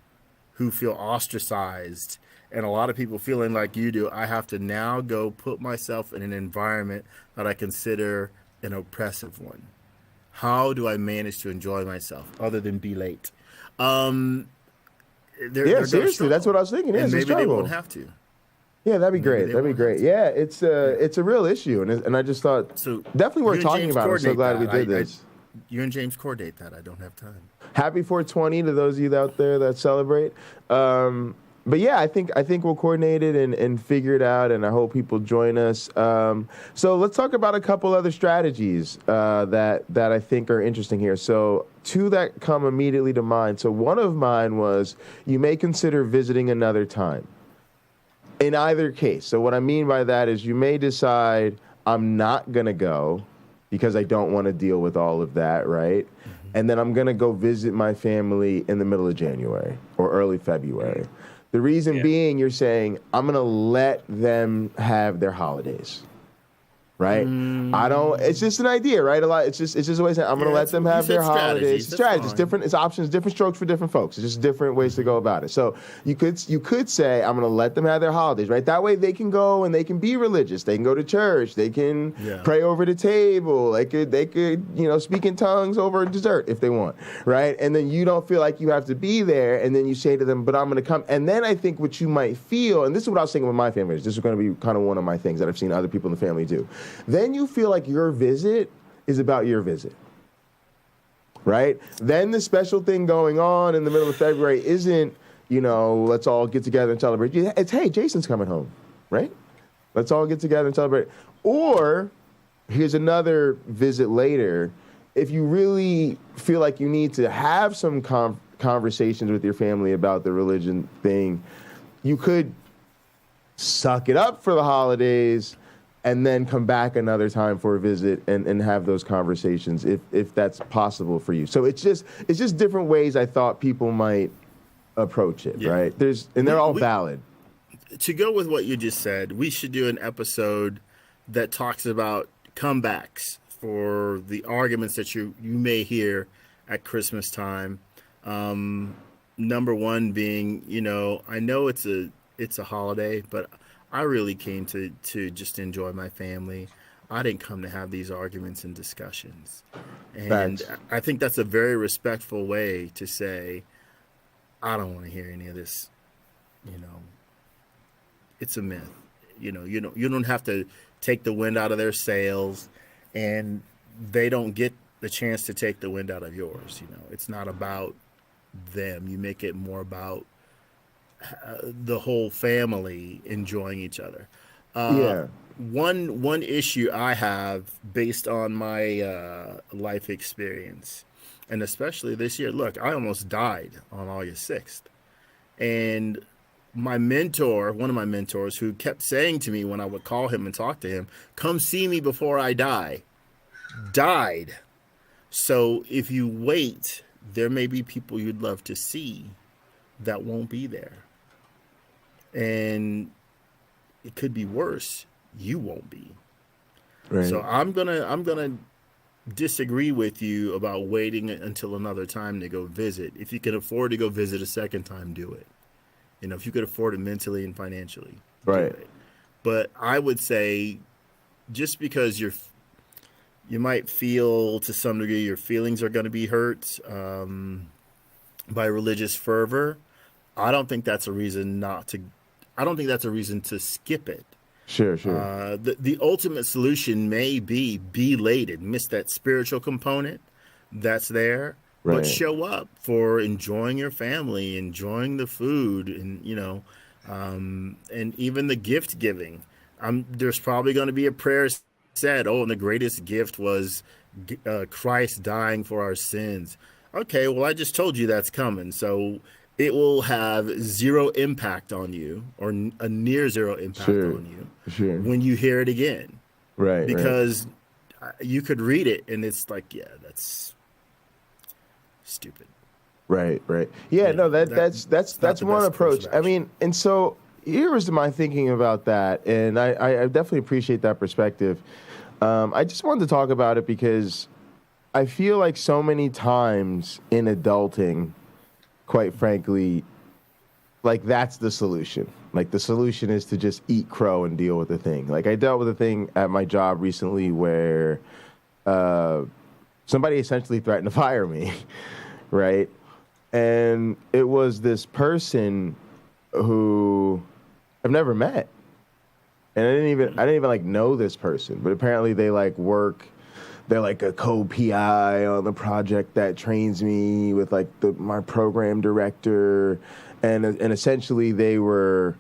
who feel ostracized, and a lot of people feeling like you do. I have to now go put myself in an environment that I consider an oppressive one. How do I manage to enjoy myself other than be late? they're Yeah, gonna seriously, struggle. that's what I was thinking. And It's a maybe they struggle. won't have to. Yeah, that'd be Maybe great. they That'd be won't great. have Yeah, it's a real issue, and I just thought So definitely you worth and talking James about. I'm so coordinate glad we that. did this. You and James coordinate that. I don't have time. Happy 420 to those of you out there that celebrate. But yeah, I think we'll coordinate it and figure it out, and I hope people join us. So let's talk about a couple other strategies that I think are interesting here. So two that come immediately to mind. So one of mine was you may consider visiting another time. In either case. So what I mean by that is you may decide I'm not going to go because I don't want to deal with all of that, right? Mm-hmm. And then I'm going to go visit my family in the middle of January or early February. The reason being you're saying I'm going to let them have their holidays. Right? I don't. It's just an idea, right? It's just a way of saying I'm going to let them have their holidays. Strategies, different. It's options, different strokes for different folks. It's just different ways to go about it. So you could say I'm going to let them have their holidays, right? That way they can go and they can be religious. They can go to church. They can pray over the table. They could speak in tongues over dessert if they want, right? And then you don't feel like you have to be there. And then you say to them, but I'm going to come. And then I think what you might feel, and this is what I was thinking with my family. This is going to be kind of one of my things that I've seen other people in the family do. Then you feel like your visit is about your visit, right? Then the special thing going on in the middle of February isn't, let's all get together and celebrate. It's, hey, Jason's coming home, right? Let's all get together and celebrate. Or here's another visit later. If you really feel like you need to have some conversations with your family about the religion thing, you could suck it up for the holidays and then come back another time for a visit and have those conversations if that's possible for you. So it's just different ways I thought people might approach it, right? They're all valid. To go with what you just said, we should do an episode that talks about comebacks for the arguments that you may hear at Christmas time. Number one being, I know it's a holiday, but I really came to just enjoy my family. I didn't come to have these arguments and discussions. And I think that's a very respectful way to say, I don't want to hear any of this. It's a myth. You don't have to take the wind out of their sails, and they don't get the chance to take the wind out of yours. It's not about them. You make it more about the whole family enjoying each other. One issue I have based on my life experience, and especially this year, look, I almost died on August 6th. And one of my mentors who kept saying to me when I would call him and talk to him, come see me before I die, died. So if you wait, there may be people you'd love to see that won't be there. And it could be worse. You won't be. Right. So I'm gonna disagree with you about waiting until another time to go visit. If you can afford to go visit a second time, do it. If you could afford it mentally and financially, right? Do it. But I would say, just because you might feel to some degree your feelings are going to be hurt by religious fervor, I don't think that's a reason to skip it. Sure. The ultimate solution may be late and miss that spiritual component that's there, right. But show up for enjoying your family, enjoying the food, and and even the gift giving. There's probably going to be a prayer said, and the greatest gift was Christ dying for our sins. Okay, well, I just told you that's coming, so it will have zero impact on you, or a near zero impact on you when you hear it again. Right. Because you could read it and it's like, yeah, that's stupid. Right. Yeah, no, that's one approach. I mean, and so here was my thinking about that, and I definitely appreciate that perspective. I just wanted to talk about it because I feel like so many times in adulting, quite frankly, like that's the solution. Like the solution is to just eat crow and deal with the thing. Like I dealt with a thing at my job recently where somebody essentially threatened to fire me, right? And it was this person who I've never met. And I didn't even like know this person, but apparently they like work. They're like a co-PI on the project that trains me with like my program director, and essentially they were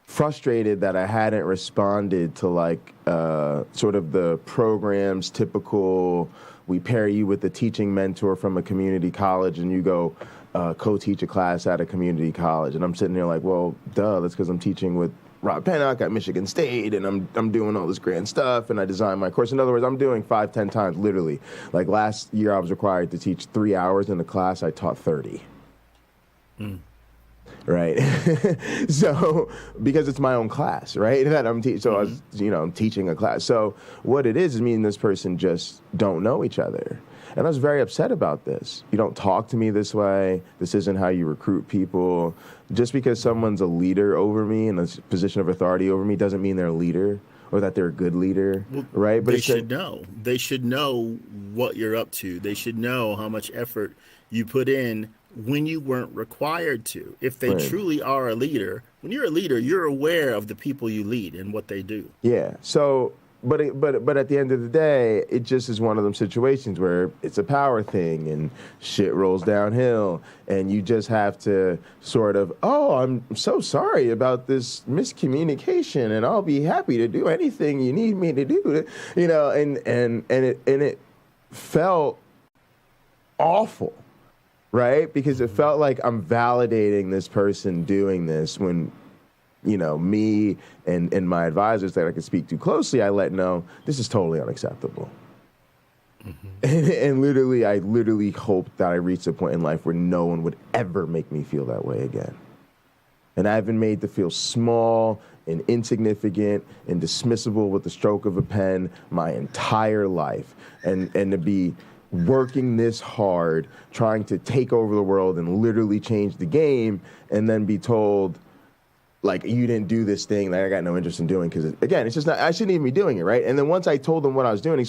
frustrated that I hadn't responded to like sort of the program's typical. We pair you with a teaching mentor from a community college, and you go co-teach a class at a community college. And I'm sitting there like, well, duh, that's because I'm teaching with Rob Pennock at Michigan State, and I'm doing all this grand stuff, and I designed my course. In other words, I'm doing 5-10 times, literally. Like last year, I was required to teach 3 hours in a class. I taught 30. Right? So, because it's my own class, right? That I'm so I was, I'm teaching a class. So what it is me and this person just don't know each other. And I was very upset about this. You don't talk to me this way. This isn't how you recruit people. Just because someone's a leader over me in a position of authority over me doesn't mean they're a leader or that they're a good leader, right? But they should know. They should know what you're up to. They should know how much effort you put in when you weren't required to. If they truly are a leader, when you're a leader, you're aware of the people you lead and what they do. Yeah. So... But at the end of the day, it just is one of them situations where it's a power thing and shit rolls downhill, and you just have to sort of, oh, I'm so sorry about this miscommunication, and I'll be happy to do anything you need me to do, and it felt awful, right? Because it felt like I'm validating this person doing this when, me and my advisors that I could speak to closely, I let know this is totally unacceptable. And I literally hoped that I reached a point in life where no one would ever make me feel that way again. And I've been made to feel small and insignificant and dismissible with the stroke of a pen my entire life. And to be working this hard, trying to take over the world and literally change the game, and then be told, like, you didn't do this thing that I got no interest in doing because, again, it's just not, I shouldn't even be doing it, right? And then once I told them what I was doing,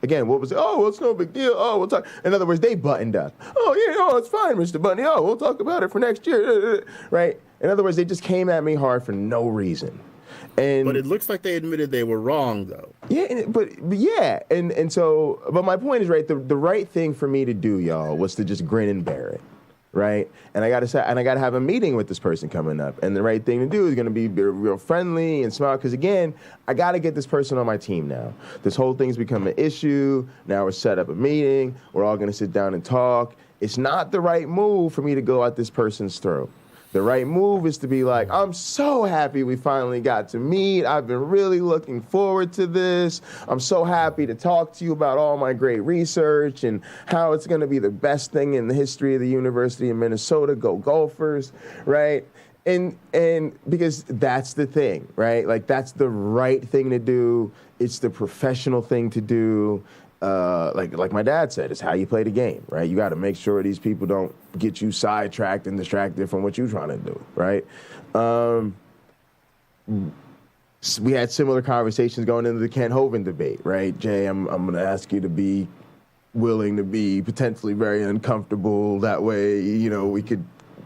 again, what was it? Oh, well, it's no big deal. Oh, we'll talk. In other words, they buttoned up. Oh, yeah, it's fine, Mr. Bunny. Oh, we'll talk about it for next year, right? In other words, they just came at me hard for no reason. But it looks like they admitted they were wrong, though. Yeah, but my point is, right, the right thing for me to do, y'all, was to just grin and bear it. Right, and I gotta have a meeting with this person coming up, and the right thing to do is gonna be real friendly and smile, because again, I gotta get this person on my team now. This whole thing's become an issue. Now we're set up a meeting. We're all gonna sit down and talk. It's not the right move for me to go at this person's throat. The right move is to be like, I'm so happy we finally got to meet. I've been really looking forward to this. I'm so happy to talk to you about all my great research and how it's going to be the best thing in the history of the University of Minnesota. Go Gophers, right? And because that's the thing, right? Like, that's the right thing to do. It's the professional thing to do. Like my dad said, it's how you play the game, right? You got to make sure these people don't get you sidetracked and distracted from what you're trying to do, right? We had similar conversations going into the Kent Hovind debate, right? Jay, I'm going to ask you to be willing to be potentially very uncomfortable. That way, we could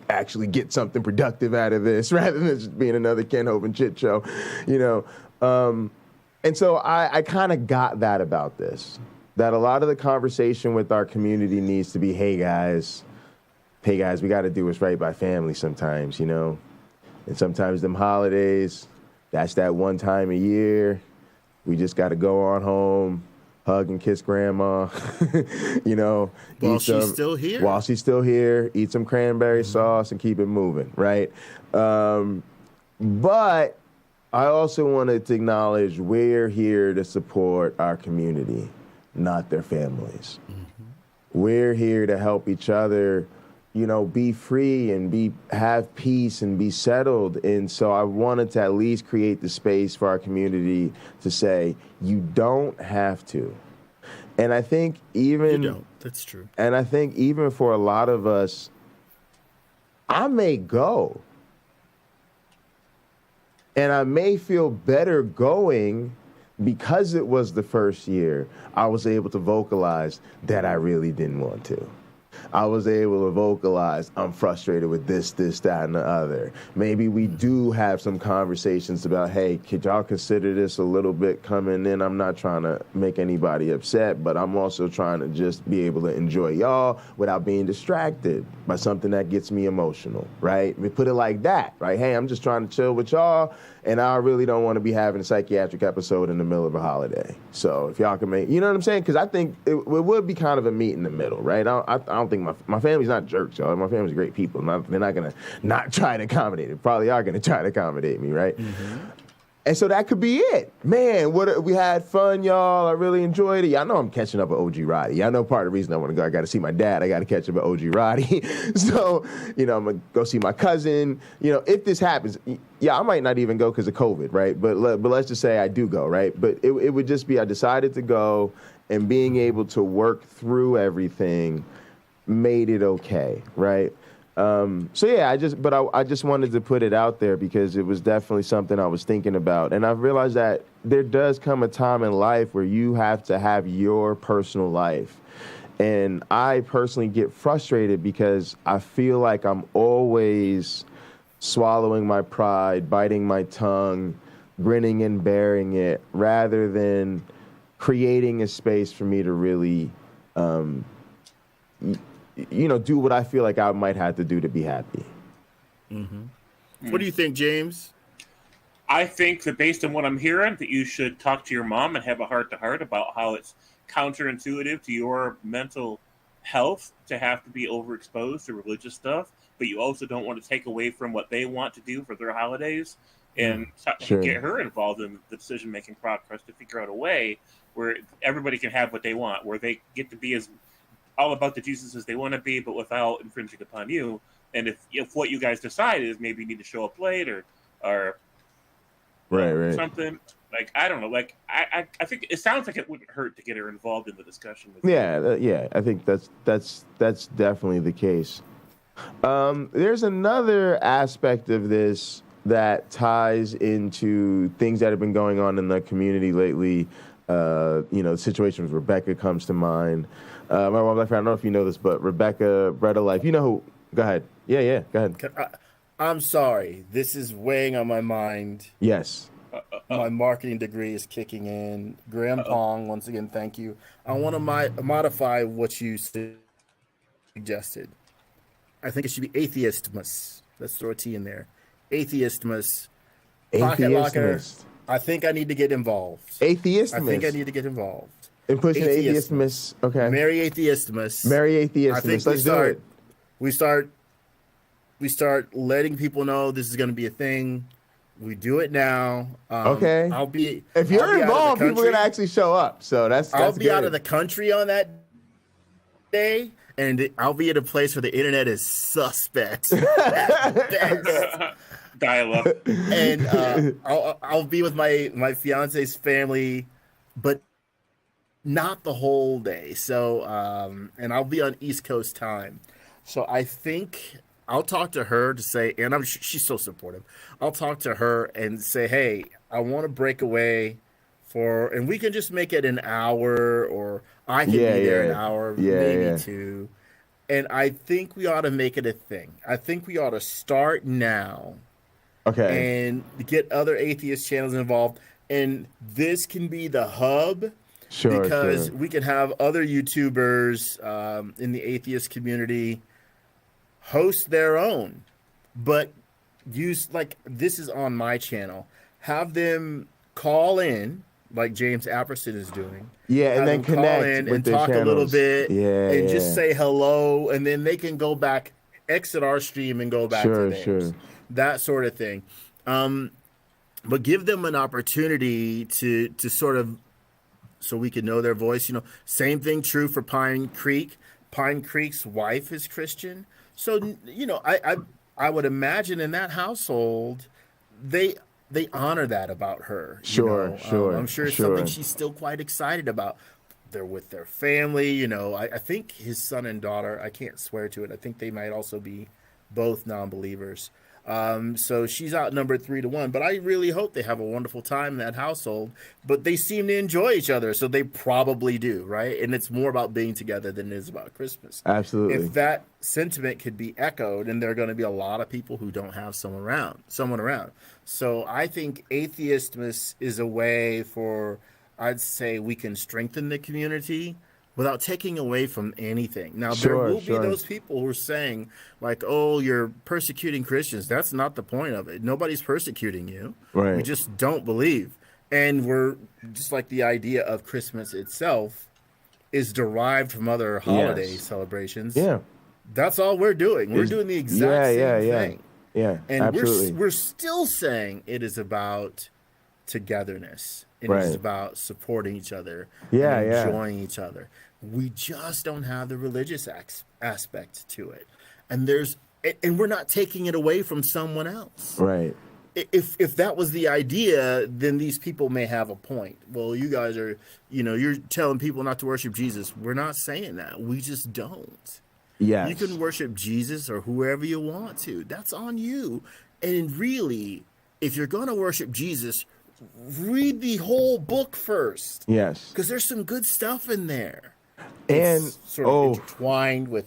actually get something productive out of this rather than just being another Kent Hovind shit show, And so I kind of got that about this. That a lot of the conversation with our community needs to be, hey guys, we got to do what's right by family sometimes, And sometimes them holidays, that's that one time a year. We just got to go on home, hug and kiss grandma, While she's still here? While she's still here, eat some cranberry sauce and keep it moving, right? But I also wanted to acknowledge we're here to support our community, not their families. We're here to help each other, be free and have peace and be settled. And so I wanted to at least create the space for our community to say, you don't have to. And I think even... You don't. That's true. And I think even for a lot of us, I may go. And I may feel better going because it was the first year I was able to vocalize that I really didn't want to. I was able to vocalize, I'm frustrated with this, that, and the other. Maybe we do have some conversations about, hey, could y'all consider this a little bit coming in? I'm not trying to make anybody upset, but I'm also trying to just be able to enjoy y'all without being distracted by something that gets me emotional, right? We put it like that, right? Hey, I'm just trying to chill with y'all, and I really don't want to be having a psychiatric episode in the middle of a holiday. So if y'all can make, you know what I'm saying? Because I think it would be kind of a meet in the middle, right? I don't think my family's not jerks, y'all. My family's great people. They're not going to not try to accommodate it. Probably are going to try to accommodate me, right? Mm-hmm. And so that could be it. Man, we had fun, y'all. I really enjoyed it. Y'all know I'm catching up with OG Roddy. Y'all know part of the reason I want to go. I got to see my dad. I got to catch up with OG Roddy. So, I'm going to go see my cousin. If this happens, yeah, I might not even go because of COVID, right? But let's just say I do go, right? But it would just be I decided to go, and being able to work through everything made it okay, right? So yeah, I just wanted to put it out there because it was definitely something I was thinking about. And I've realized that there does come a time in life where you have to have your personal life. And I personally get frustrated because I feel like I'm always swallowing my pride, biting my tongue, grinning and bearing it, rather than creating a space for me to really, do what I feel like I might have to do to be happy. Mm-hmm. What do you think, James? I think that based on what I'm hearing, that you should talk to your mom and have a heart-to-heart about how it's counterintuitive to your mental health to have to be overexposed to religious stuff, but you also don't want to take away from what they want to do for their holidays, and get her involved in the decision-making process to figure out a way where everybody can have what they want, where they get to be as all about the Jesus as they want to be, but without infringing upon you. And if what you guys decide is maybe you need to show up late or right. something, like, I don't know, like I think it sounds like it wouldn't hurt to get her involved in the discussion with yeah, I think that's definitely the case. There's another aspect of this that ties into things that have been going on in the community lately. The situation with Rebecca comes to mind. My mom, I don't know if you know this, but Rebecca, Bread of Life, you know who? Go ahead. Yeah, go ahead. I'm sorry. This is weighing on my mind. Yes. My marketing degree is kicking in. Graham Pong, once again, thank you. I want to modify what you suggested. I think it should be Atheistmus. Let's throw a T in there. Atheistmus. Pocket Locker. I think I need to get involved. Atheistmus. I think I need to get involved. And pushing Atheistmus. Okay. Marry Atheistmus. Marry Atheistmus. I think Let's do it. We start letting people know this is going to be a thing. We do it now. Okay. If you're involved, people are going to actually show up. So that's I'll be good. out of the country on that day, and I'll be at a place where the internet is suspect. Dial up. And I'll be with my fiance's family, but not the whole day. So and I'll be on East Coast time. So I think I'll talk to her to say, and she's so supportive. I'll talk to her and say, hey, I want to break away and we can just make it an hour, or I can be there an hour, maybe two. And I think we ought to make it a thing. I think we ought to start now. Okay. And get other atheist channels involved. And this can be the hub. Because we can have other YouTubers in the atheist community host their own. But this is on my channel. Have them call in, like James Apperson is doing. Yeah, and then connect in and talk a little bit. And just say hello. And then they can go back, exit our stream and go back to theirs. That sort of thing. But give them an opportunity to sort of, so we can know their voice. Same thing true for Pine Creek. Pine Creek's wife is Christian. So, I would imagine in that household, they honor that about her. Sure. I'm sure it's something she's still quite excited about. They're with their family. I think his son and daughter, I can't swear to it, I think they might also be both non-believers. So she's outnumbered 3-1, but I really hope they have a wonderful time in that household. But they seem to enjoy each other, so they probably do, right? And it's more about being together than it is about Christmas. Absolutely. If that sentiment could be echoed, and there are going to be a lot of people who don't have someone around. So I think Atheistmas is a way for, I'd say, we can strengthen the community without taking away from anything. Now, there will be those people who are saying, like, oh, you're persecuting Christians. That's not the point of it. Nobody's persecuting you. Right. We just don't believe. And we're just like the idea of Christmas itself is derived from other holiday celebrations. Yeah. That's all we're doing. We're doing the exact same thing. Yeah, and absolutely. we're still saying it is about togetherness. It is about supporting each other, and enjoying each other. We just don't have the religious aspect to it, and we're not taking it away from someone else. Right. If that was the idea, then these people may have a point. Well, you guys are, you're telling people not to worship Jesus. We're not saying that. We just don't. Yes. You can worship Jesus or whoever you want to. That's on you. And really, if you're going to worship Jesus, read the whole book first. Yes. Because there's some good stuff in there. And it's sort of intertwined with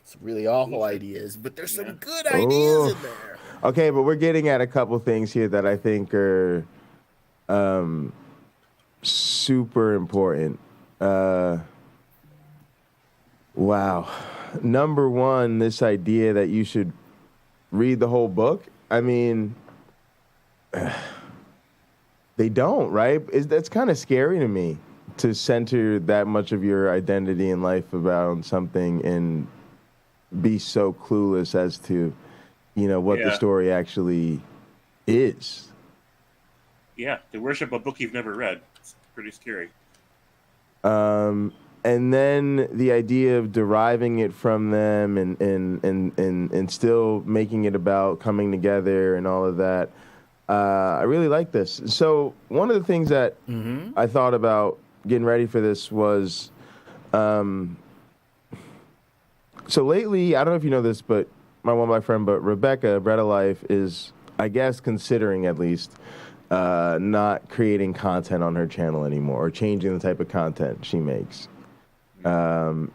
some really awful ideas, but there's some good ideas in there. Okay, but we're getting at a couple things here that I think are super important. Wow. Number one, this idea that you should read the whole book. I mean, they don't, right? That's kind of scary to me, to center that much of your identity in life around something and be so clueless as to, what the story actually is. Yeah, to worship a book you've never read. It's pretty scary. And then the idea of deriving it from them and still making it about coming together and all of that. I really like this. So one of the things that I thought about getting ready for this was, so lately, I don't know if you know this, but my friend, but Rebecca, Bread of Life, is, I guess, considering at least not creating content on her channel anymore, or changing the type of content she makes. Some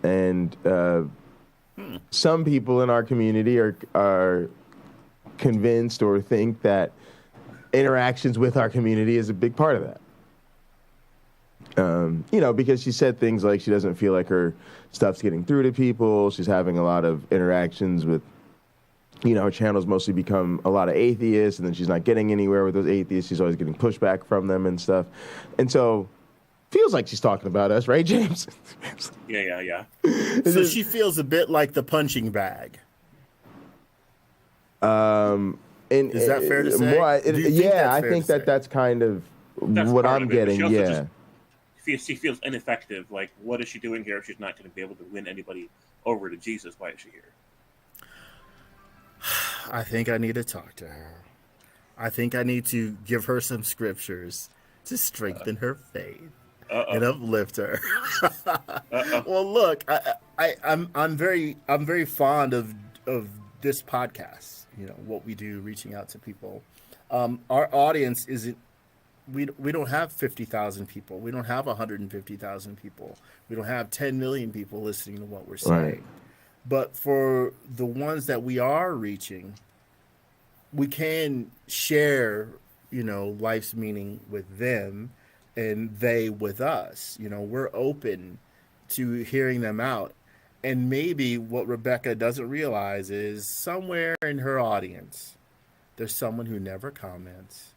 people in our community are convinced or think that interactions with our community is a big part of that. Because she said things like she doesn't feel like her stuff's getting through to people. She's having a lot of interactions with, her channel's mostly become a lot of atheists, and then she's not getting anywhere with those atheists. She's always getting pushback from them and stuff. And so feels like she's talking about us, right, James? Yeah. So she feels a bit like the punching bag. Is that fair to say? I think that's kind of what I'm getting. She feels ineffective. Like, what is she doing here if she's not going to be able to win anybody over to Jesus? Why is she here? I think I need to talk to her. I think I need to give her some scriptures to strengthen her faith and uplift her. Well, look, I'm very fond of this podcast. What we do, reaching out to people. Our audience isn't. We don't have 50,000 people. We don't have 150,000 people. We don't have 10 million people listening to what we're saying. Right. But for the ones that we are reaching, we can share, life's meaning with them and they with us. We're open to hearing them out. And maybe what Rebecca doesn't realize is somewhere in her audience, there's someone who never comments.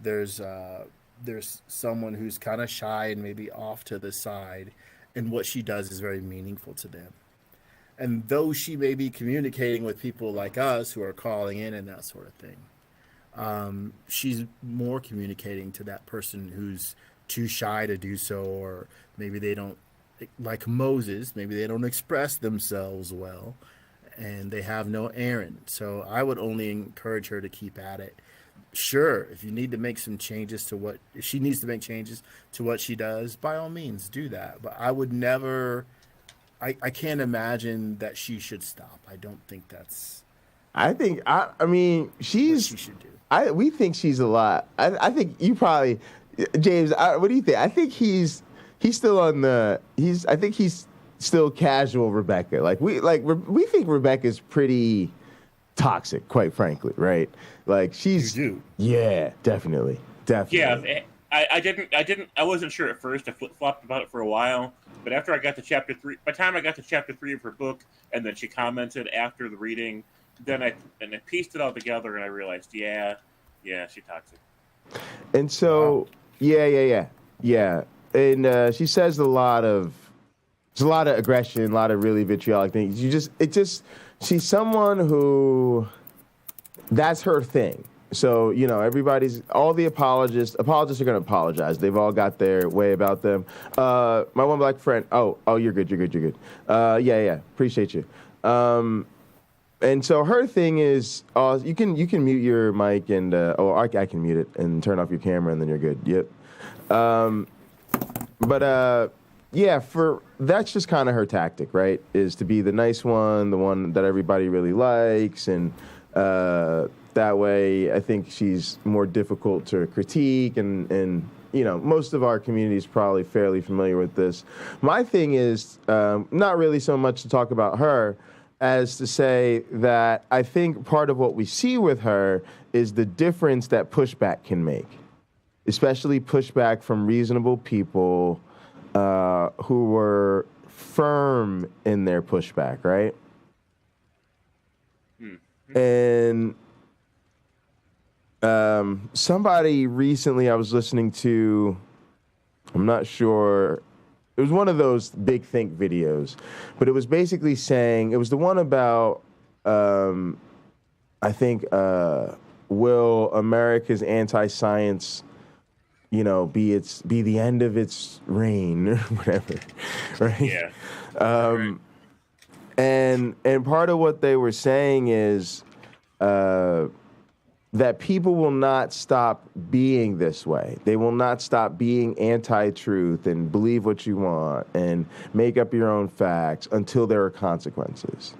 There's someone who's kind of shy and maybe off to the side, and what she does is very meaningful to them. And though she may be communicating with people like us who are calling in and that sort of thing, she's more communicating to that person who's too shy to do so, or maybe they don't, like Moses, maybe they don't express themselves well, and they have no errand. So I would only encourage her to keep at it. Sure, if you need to make some changes to if she needs to make changes to what she does, by all means, do that. But I would never, I can't imagine that she should stop. I don't think that's I mean, What she should do. we think she's a lot. I think you probably, James. What do you think? I think he's still on the. I think he's still casual Rebecca. We think Rebecca's pretty toxic, quite frankly, right? Like she's. You do. Yeah, definitely. Yeah, I wasn't sure at first. I flip-flopped about it for a while, but after I got to chapter 3, by the time I got to chapter 3 of her book, and then she commented after the reading, then I pieced it all together, and I realized, yeah, she's toxic. And so, yeah, and she says there's a lot of aggression, a lot of really vitriolic things. She's someone who, that's her thing. So, all the apologists are going to apologize. They've all got their way about them. My one black friend, oh, you're good. Yeah, appreciate you. And so her thing is, you can mute your mic and, I can mute it and turn off your camera and then you're good. Yep. That's just kind of her tactic, right? Is to be the nice one, the one that everybody really likes, and that way I think she's more difficult to critique, and most of our community is probably fairly familiar with this. My thing is not really so much to talk about her as to say that I think part of what we see with her is the difference that pushback can make, especially pushback from reasonable people who were firm in their pushback, right? And somebody recently I was listening to, I'm not sure, it was one of those big think videos, but it was basically saying, it was the one about, I think, will America's anti-science, be the end of its reign or whatever, right? Yeah. Right. And part of what they were saying is that people will not stop being this way. They will not stop being anti-truth and believe what you want and make up your own facts until there are consequences.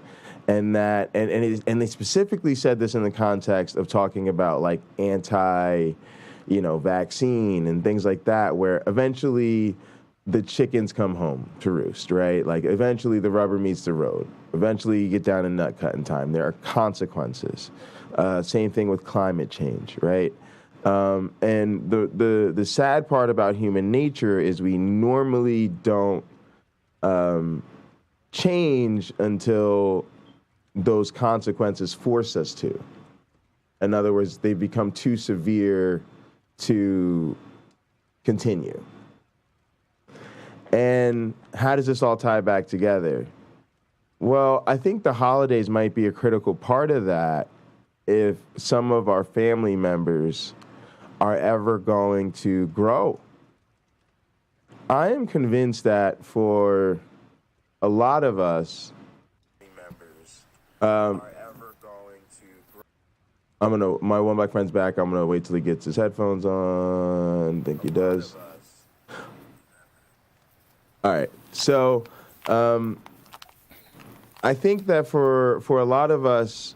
And they specifically said this in the context of talking about like vaccine and things like that, where eventually the chickens come home to roost, right? Like eventually the rubber meets the road. Eventually you get down to nut cutting time. There are consequences. Same thing with climate change, right? And the sad part about human nature is we normally don't change until those consequences force us to. In other words, they become too severe to continue. And how does this all tie back together? Well, I think the holidays might be a critical part of that if some of our family members are ever going to grow. I am convinced that for a lot of us, are ever going to grow. My one black friend's back. I'm gonna wait till he gets his headphones on. I think he does. All right. So, I think that for a lot of us,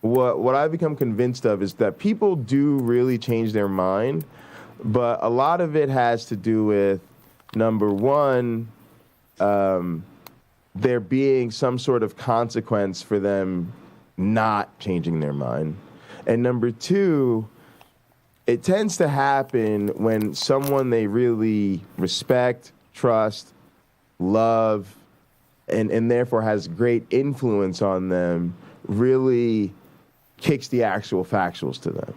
what I've become convinced of is that people do really change their mind, but a lot of it has to do with, number one, there being some sort of consequence for them not changing their mind. And number two, it tends to happen when someone they really respect, trust, love, and therefore has great influence on them, really kicks the actual factuals to them.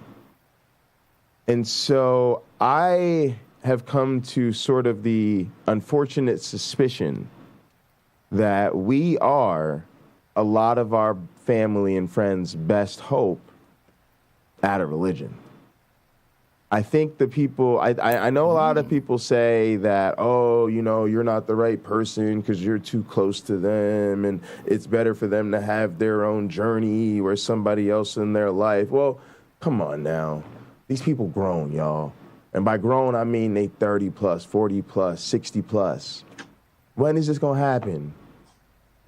And so I have come to sort of the unfortunate suspicion that we are a lot of our family and friends' best hope at a religion. I think the people, I know a lot of people say that, you're not the right person because you're too close to them and it's better for them to have their own journey or somebody else in their life. Well, come on now. These people grown, y'all. And by grown, I mean they 30 plus, 40 plus, 60 plus. When is this going to happen?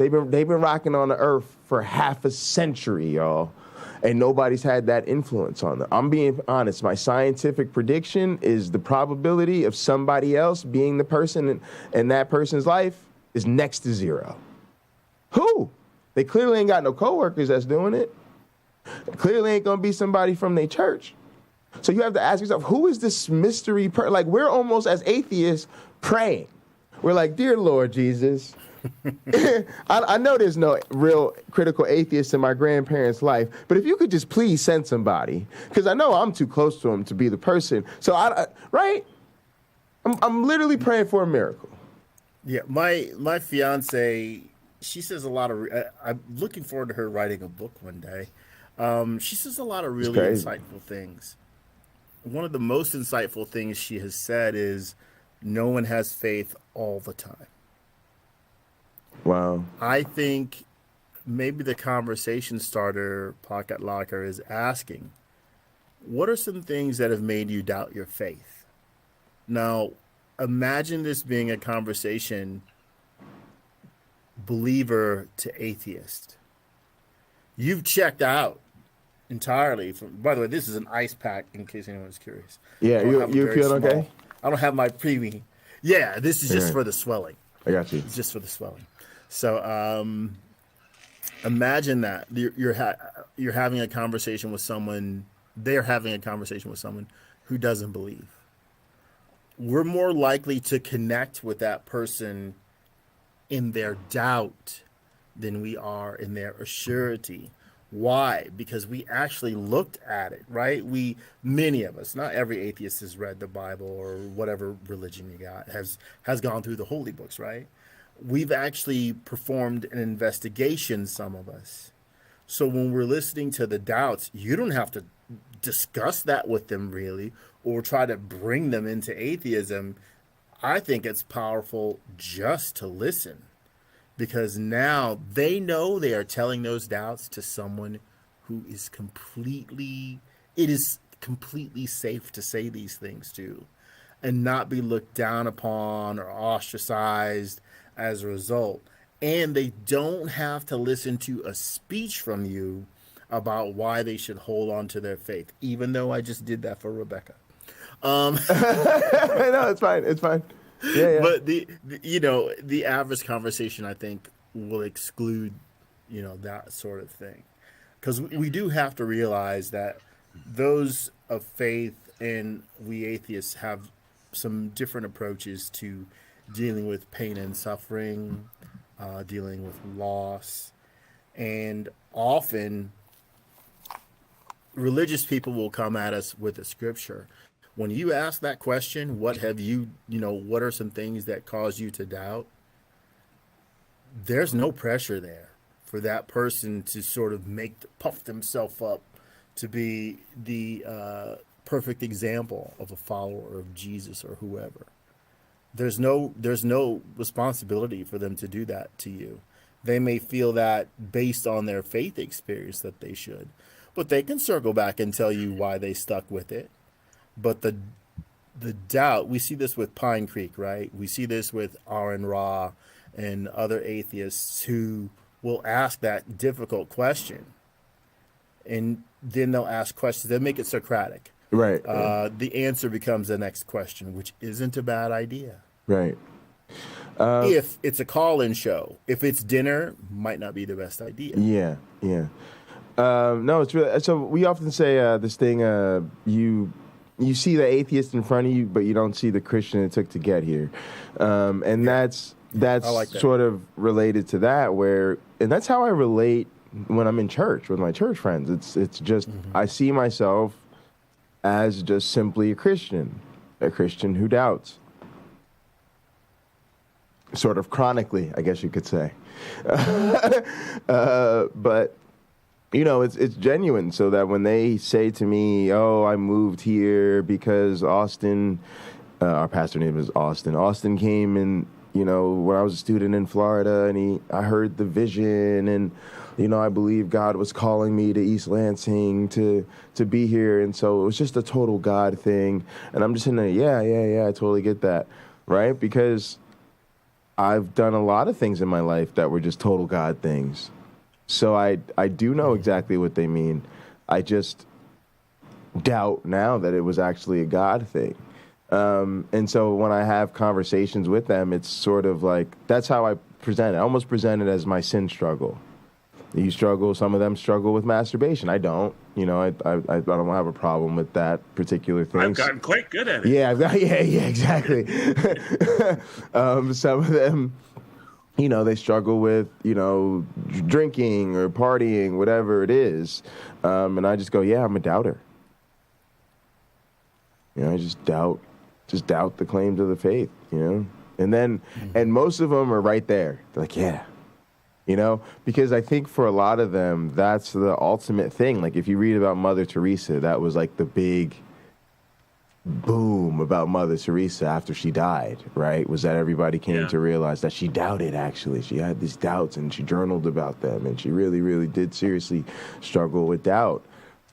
They've been rocking on the earth for half a century, y'all. And nobody's had that influence on them. I'm being honest. My scientific prediction is the probability of somebody else being the person in that person's life is next to zero. Who? They clearly ain't got no coworkers that's doing it. Clearly ain't gonna be somebody from their church. So you have to ask yourself, who is this mystery like, we're almost, as atheists, praying. We're like, dear Lord Jesus, I know there's no real critical atheist in my grandparents' life, but if you could just please send somebody, because I know I'm too close to them to be the person. So right? I'm literally praying for a miracle. Yeah, my fiance, she says a lot of. I'm looking forward to her writing a book one day. She says a lot of really insightful things. One of the most insightful things she has said is, "No one has faith all the time." Wow. I think maybe the conversation starter, Pocket Locker, is asking, what are some things that have made you doubt your faith? Now, imagine this being a conversation, believer to atheist. You've checked out entirely. By the way, this is an ice pack, in case anyone's curious. Yeah, you feeling okay? I don't have my preemie. Yeah, this is just for the swelling. I got you. It's just for the swelling. So imagine that you're having a conversation with someone. They're having a conversation with someone who doesn't believe. We're more likely to connect with that person in their doubt than we are in their assurity. Why? Because we actually looked at it, right? Many of us, not every atheist has read the Bible or whatever religion you got, has gone through the holy books, right? We've actually performed an investigation, some of us. So when we're listening to the doubts, you don't have to discuss that with them really, or try to bring them into atheism. I think it's powerful just to listen, because now they know they are telling those doubts to someone who is completely safe to say these things to, and not be looked down upon or ostracized as a result. And they don't have to listen to a speech from you about why they should hold on to their faith, even though I just did that for Rebecca. No, it's fine. It's fine. Yeah. But the average conversation, I think, will exclude, that sort of thing. Because we do have to realize that those of faith and we atheists have some different approaches to dealing with pain and suffering, dealing with loss. And often religious people will come at us with a scripture. When you ask that question, what are some things that cause you to doubt? There's no pressure there for that person to sort of puff themselves up to be the perfect example of a follower of Jesus or whoever. There's no responsibility for them to do that to you. They may feel that based on their faith experience that they should, but they can circle back and tell you why they stuck with it. But the doubt, we see this with Pine Creek, right? We see this with Aaron Ra and other atheists who will ask that difficult question, and then they'll ask questions. They'll make it Socratic. Right. The answer becomes the next question, which isn't a bad idea. Right. If it's a call-in show, if it's dinner, might not be the best idea. Yeah. No, it's really. So we often say this thing. You see the atheist in front of you, but you don't see the Christian it took to get here, and that's like that. Sort of related to that. And that's how I relate when I'm in church with my church friends. It's just I see myself as just simply a Christian who doubts. Sort of chronically, I guess you could say. But, it's genuine, so that when they say to me, oh, I moved here because Austin, our pastor name is Austin. Austin came and, when I was a student in Florida, and I heard the vision, and I believe God was calling me to East Lansing to be here. And so it was just a total God thing. And I'm just in there, yeah, I totally get that, right? Because I've done a lot of things in my life that were just total God things. So I do know exactly what they mean. I just doubt now that it was actually a God thing. And so when I have conversations with them, it's sort of like, that's how I present it. I almost present it as my sin struggle. You struggle, some of them struggle with masturbation. I don't. You know, I don't have a problem with that particular thing. I've gotten quite good at it. Yeah, exactly. Some of them, you know, they struggle with, you know, drinking or partying, whatever it is. And I just go, yeah, I'm a doubter. You know, I just doubt the claims of the faith, you know? And then, and most of them are right there. They're like, yeah. You know, because I think for a lot of them, that's the ultimate thing. Like, if you read about Mother Teresa, that was like the big boom about Mother Teresa after she died, right? Was that everybody came to realize that she doubted, actually. She had these doubts, and she journaled about them, and she really, really did seriously struggle with doubt.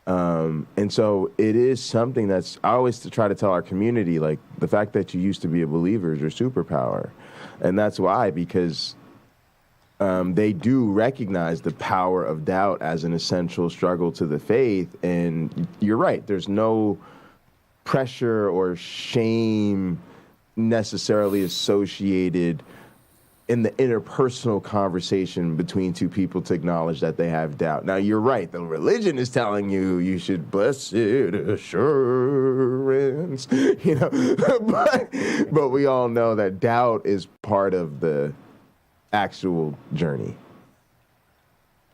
And so it is something that's, I always try to tell our community, like, the fact that you used to be a believer is your superpower. And that's why, because they do recognize the power of doubt as an essential struggle to the faith. And you're right, there's no pressure or shame necessarily associated in the interpersonal conversation between two people to acknowledge that they have doubt. Now, you're right, the religion is telling you should blessed assurance, you know, but we all know that doubt is part of the actual journey.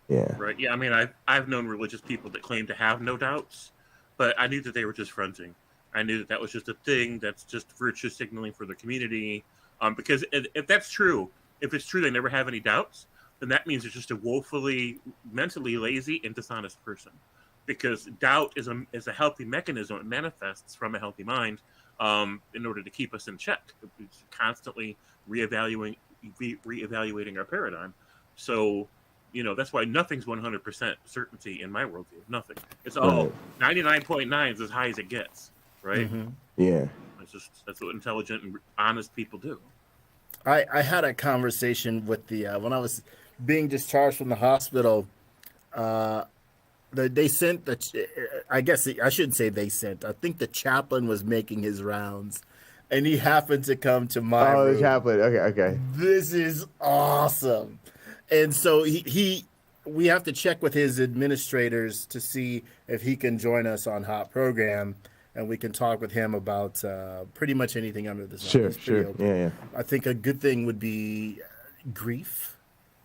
Yeah. Right. Yeah. I mean, I've known religious people that claim to have no doubts, but I knew that they were just fronting. I knew that was just a thing that's just virtue signaling for the community. Because if that's true, if it's true they never have any doubts, then that means it's just a woefully mentally lazy and dishonest person. Because doubt is a healthy mechanism. It manifests from a healthy mind in order to keep us in check. It's constantly reevaluating our paradigm. So, you know, that's why nothing's 100% certainty in my worldview. Nothing. It's all 99.9 is as high as it gets, right? Mm-hmm. Yeah. That's what intelligent and honest people do. I had a conversation with the when I was being discharged from the hospital. They sent I guess I shouldn't say they sent. I think the chaplain was making his rounds, and he happened to come to my room. The chaplain. Okay. This is awesome. And so we have to check with his administrators to see if he can join us on Hot Program, and we can talk with him about pretty much anything under the sun. Sure. Yeah. I think a good thing would be grief.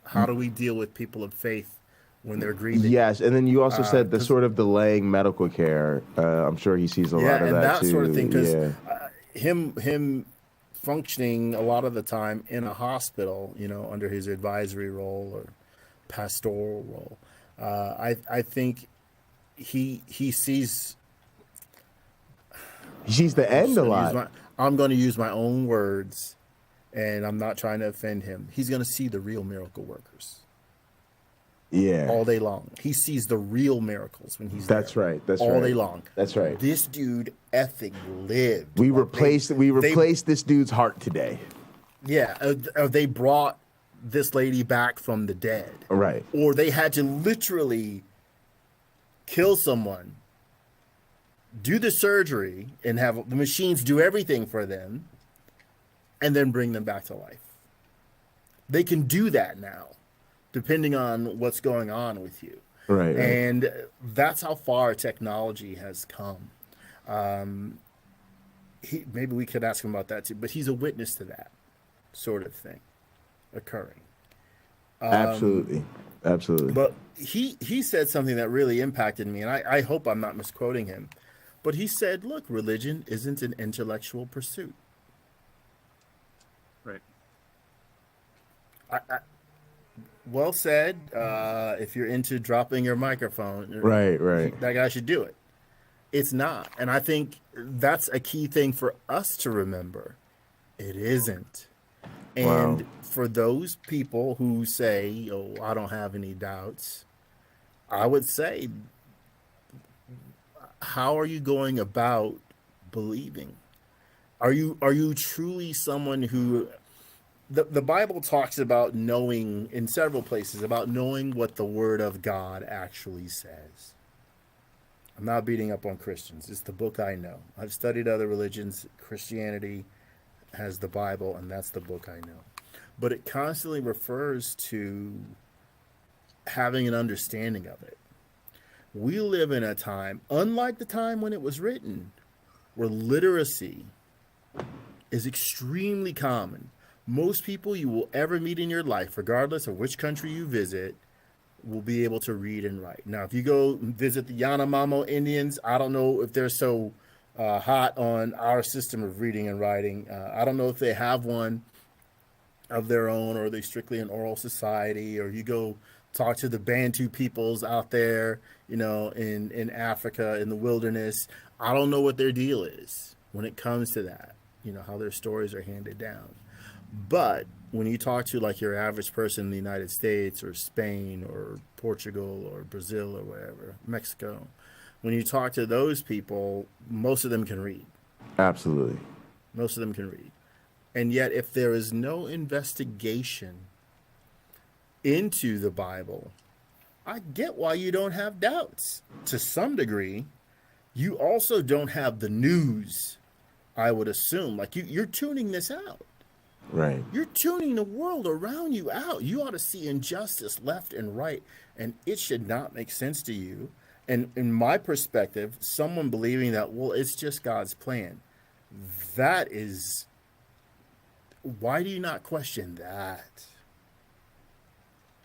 How do we deal with people of faith when they're grieving? Yes, and then you also said the sort of delaying medical care. I'm sure he sees a lot of that too. Sort of thing. Because him functioning a lot of the time in a hospital, you know, under his advisory role or pastoral role, I think he sees. He sees the end a lot. I'm going to use my own words, and I'm not trying to offend him. He's going to see the real miracle workers. Yeah. All day long. He sees the real miracles when he's there. That's right. All day long. That's right. This dude effing lived. We replaced this dude's heart today. Yeah. They brought this lady back from the dead. Right. Or they had to literally kill someone, do the surgery, and have the machines do everything for them, and then bring them back to life. They can do that now, depending on what's going on with you. Right. And that's how far technology has come. Maybe we could ask him about that too, but he's a witness to that sort of thing occurring. Absolutely. But he said something that really impacted me, and I hope I'm not misquoting him. But he said, look, religion isn't an intellectual pursuit. Right. Well said. If you're into dropping your microphone, right, that guy should do it. It's not. And I think that's a key thing for us to remember. It isn't. And for those people who say, oh, I don't have any doubts, I would say, how are you going about believing? Are you truly someone who the Bible talks about knowing in several places about knowing what the Word of God actually says. I'm not beating up on Christians. It's the book I know. I've studied other religions. Christianity has the Bible, and that's the book I know. But it constantly refers to having an understanding of it. We live in a time, unlike the time when it was written, where literacy is extremely common. Most people you will ever meet in your life, regardless of which country you visit, will be able to read and write. Now, if you go visit the Yanomamo Indians, I don't know if they're so hot on our system of reading and writing. I don't know if they have one of their own, or are they strictly an oral society, or you go talk to the Bantu peoples out there, in Africa, in the wilderness. I don't know what their deal is when it comes to that, how their stories are handed down. But when you talk to like your average person in the United States or Spain or Portugal or Brazil or wherever, Mexico, when you talk to those people, most of them can read. Absolutely. Most of them can read. And yet, if there is no investigation into the Bible, I get why you don't have doubts. To some degree, you also don't have the news, I would assume. Like you're tuning this out. Right. You're tuning the world around you out. You ought to see injustice left and right, and it should not make sense to you. And in my perspective, someone believing that, well, it's just God's plan, that is, why do you not question that?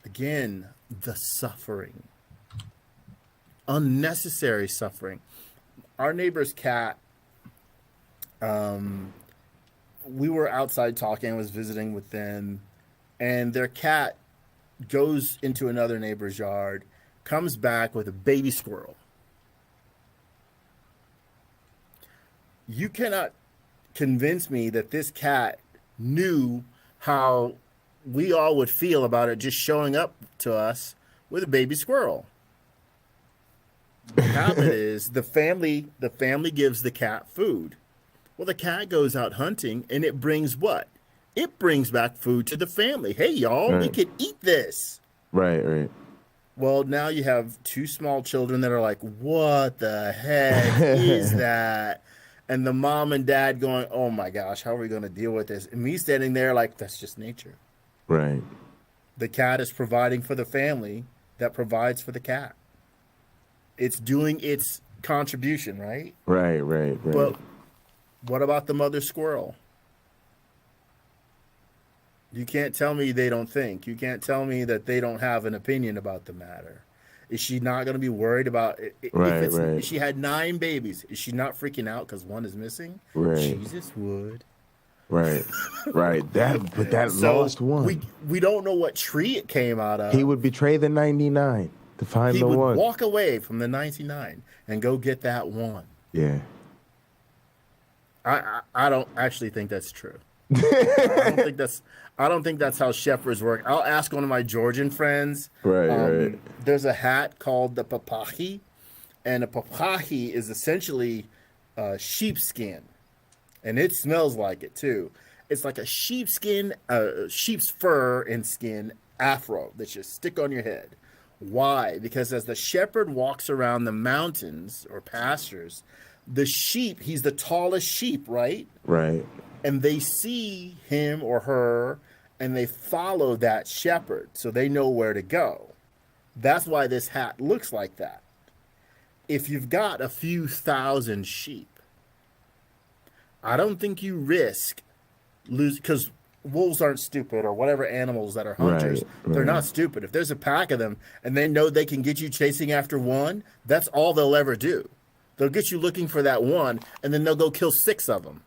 Again, the suffering, unnecessary suffering. Our neighbor's cat, we were outside talking, I was visiting with them, and their cat goes into another neighbor's yard, comes back with a baby squirrel. You cannot convince me that this cat knew how we all would feel about it just showing up to us with a baby squirrel. What happened is the family gives the cat food. Well, the cat goes out hunting, and it brings what? It brings back food to the family. Hey, y'all, we can eat this. Right. Well, now you have two small children that are like, what the heck is that? And the mom and dad going, oh my gosh, how are we going to deal with this? And me standing there like, that's just nature. Right. The cat is providing for the family that provides for the cat. It's doing its contribution, right? Right. But what about the mother squirrel? You can't tell me they don't think. You can't tell me that they don't have an opinion about the matter. Is she not going to be worried about it? Right. If she had 9 babies, is she not freaking out because one is missing? Right. Jesus would. Right. That So lost one. we don't know what tree it came out of. He would betray the 99 to find the one. He would walk away from the 99 and go get that one. Yeah. I don't actually think that's true. I don't think that's how shepherds work. I'll ask one of my Georgian friends. Right. There's a hat called the papahi, and a papahi is essentially sheepskin, and it smells like it too. It's like a sheepskin, sheep's fur and skin afro that you stick on your head. Why? Because as the shepherd walks around the mountains or pastures, the sheep, he's the tallest sheep, right? Right. And they see him or her, and they follow that shepherd, so they know where to go. That's why this hat looks like that. If you've got a few thousand sheep, I don't think you risk lose, because wolves aren't stupid, or whatever animals that are hunters. Right. They're not stupid. If there's a pack of them and they know they can get you chasing after one, that's all they'll ever do. They'll get you looking for that one, and then they'll go kill 6 of them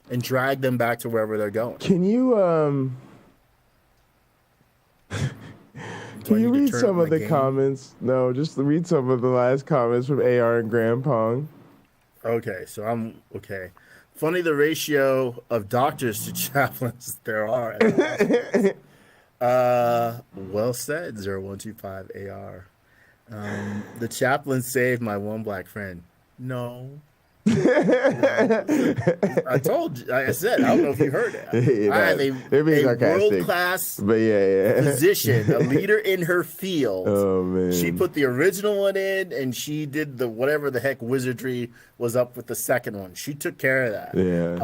and drag them back to wherever they're going. Can you can you read some of the comments? No, just read some of the last comments from AR and Grandpong. Okay, so I'm okay. Funny the ratio of doctors to chaplains there are. Well said, 0125 AR. The chaplain saved my one black friend. No, I told you. I said, I don't know if you heard it. I have a world-class physician, a leader in her field. Oh, man. She put the original one in, and she did the whatever the heck wizardry was up with the second one. She took care of that. Yeah.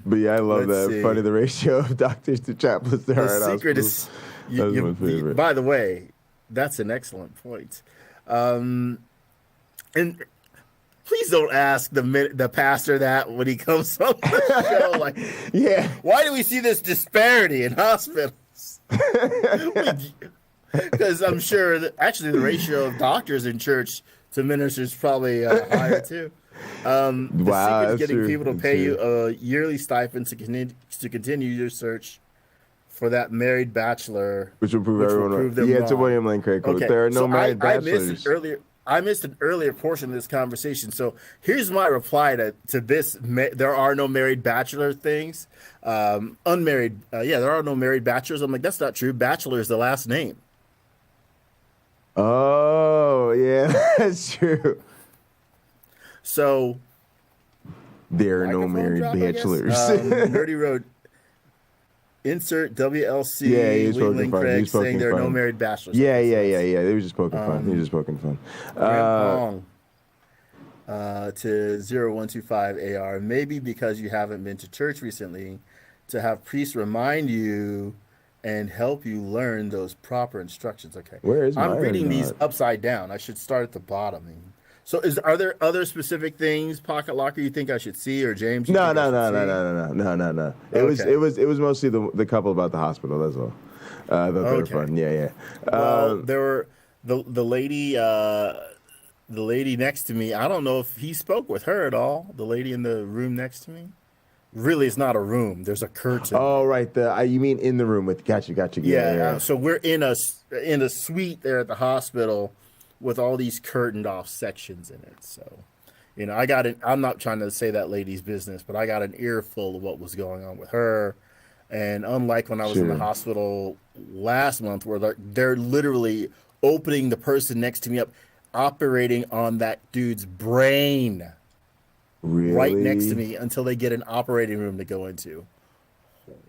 But yeah, I love that. See. Funny, the ratio of doctors to chaplains to heart hospitals. The secret is, by the way, that's an excellent point. And please don't ask the pastor that when he comes on the show. Like, yeah, why do we see this disparity in hospitals? Because I'm sure that actually the ratio of doctors in church to ministers is probably higher too. The secret is getting people to pay you a yearly stipend to continue your search for that married bachelor, which will prove everyone wrong. Yeah, it's a William Lane Craig quote. Okay. There are no married bachelors. I missed an earlier portion of this conversation. So here's my reply to this. There are no married bachelor things. Unmarried. There are no married bachelors. I'm like, that's not true. Bachelor is the last name. Oh, yeah, that's true. So there are no married bachelors. Nerdy Road. Insert WLC. Yeah, he was poking fun. He was saying there are no married bachelors. Yeah. They were just poking fun. He was just poking fun. To 0125 AR. Maybe because you haven't been to church recently, to have priests remind you and help you learn those proper instructions. Okay. Where is I'm reading these upside down. I should start at the bottom. So are there other specific things, Pocket Locker, you think I should see, or James? No. It was mostly the couple about the hospital. That's all. They were fun. Yeah. Well, there were the lady next to me. I don't know if he spoke with her at all. The lady in the room next to me. Really, it's not a room. There's a curtain. Oh, right. You mean in the room with? Gotcha. Yeah. So we're in a suite there at the hospital, with all these curtained off sections in it. So, I'm not trying to say that lady's business, but I got an earful of what was going on with her. And unlike when I was in the hospital last month, where they're literally opening the person next to me up, operating on that dude's brain. Really? Right next to me until they get an operating room to go into.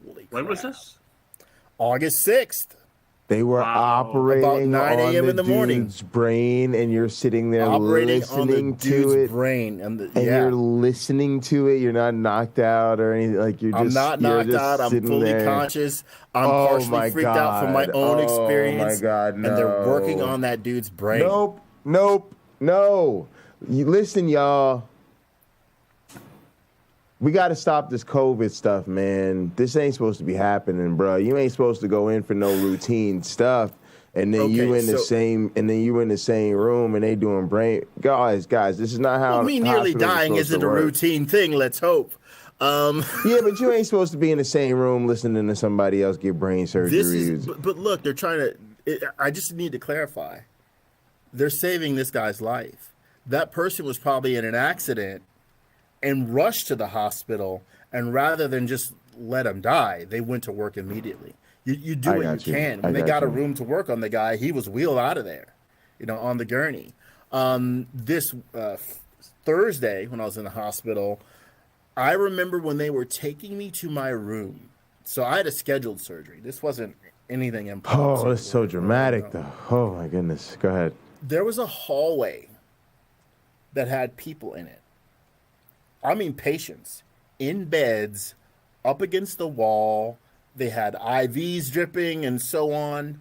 Holy crap. When was this? August 6th. They were operating about 9 a.m. in the morning. Dude's brain, and you're sitting there operating listening on the to dude's it. Brain, and you're listening to it. You're not knocked out or anything. Like I'm not knocked out. I'm fully conscious. I'm partially freaked out from my own experience. Oh my God! No. And they're working on that dude's brain. Nope. Listen, y'all. We got to stop this COVID stuff, man. This ain't supposed to be happening, bro. You ain't supposed to go in for no routine stuff, and then you in the same room, and they doing brain. Guys, this is not how. Well, me nearly dying isn't a routine thing. Let's hope. Yeah, but you ain't supposed to be in the same room listening to somebody else get brain surgery. But look, they're trying to. I just need to clarify. They're saving this guy's life. That person was probably in an accident and rushed to the hospital, and rather than just let him die, they went to work immediately. You do what you can. When they got a room to work on the guy, he was wheeled out of there, on the gurney. This Thursday, when I was in the hospital, I remember when they were taking me to my room. So I had a scheduled surgery. This wasn't anything impromptu. Oh, that's so dramatic, though. Oh, my goodness. Go ahead. There was a hallway that had people in it. I mean, patients in beds, up against the wall. They had IVs dripping and so on.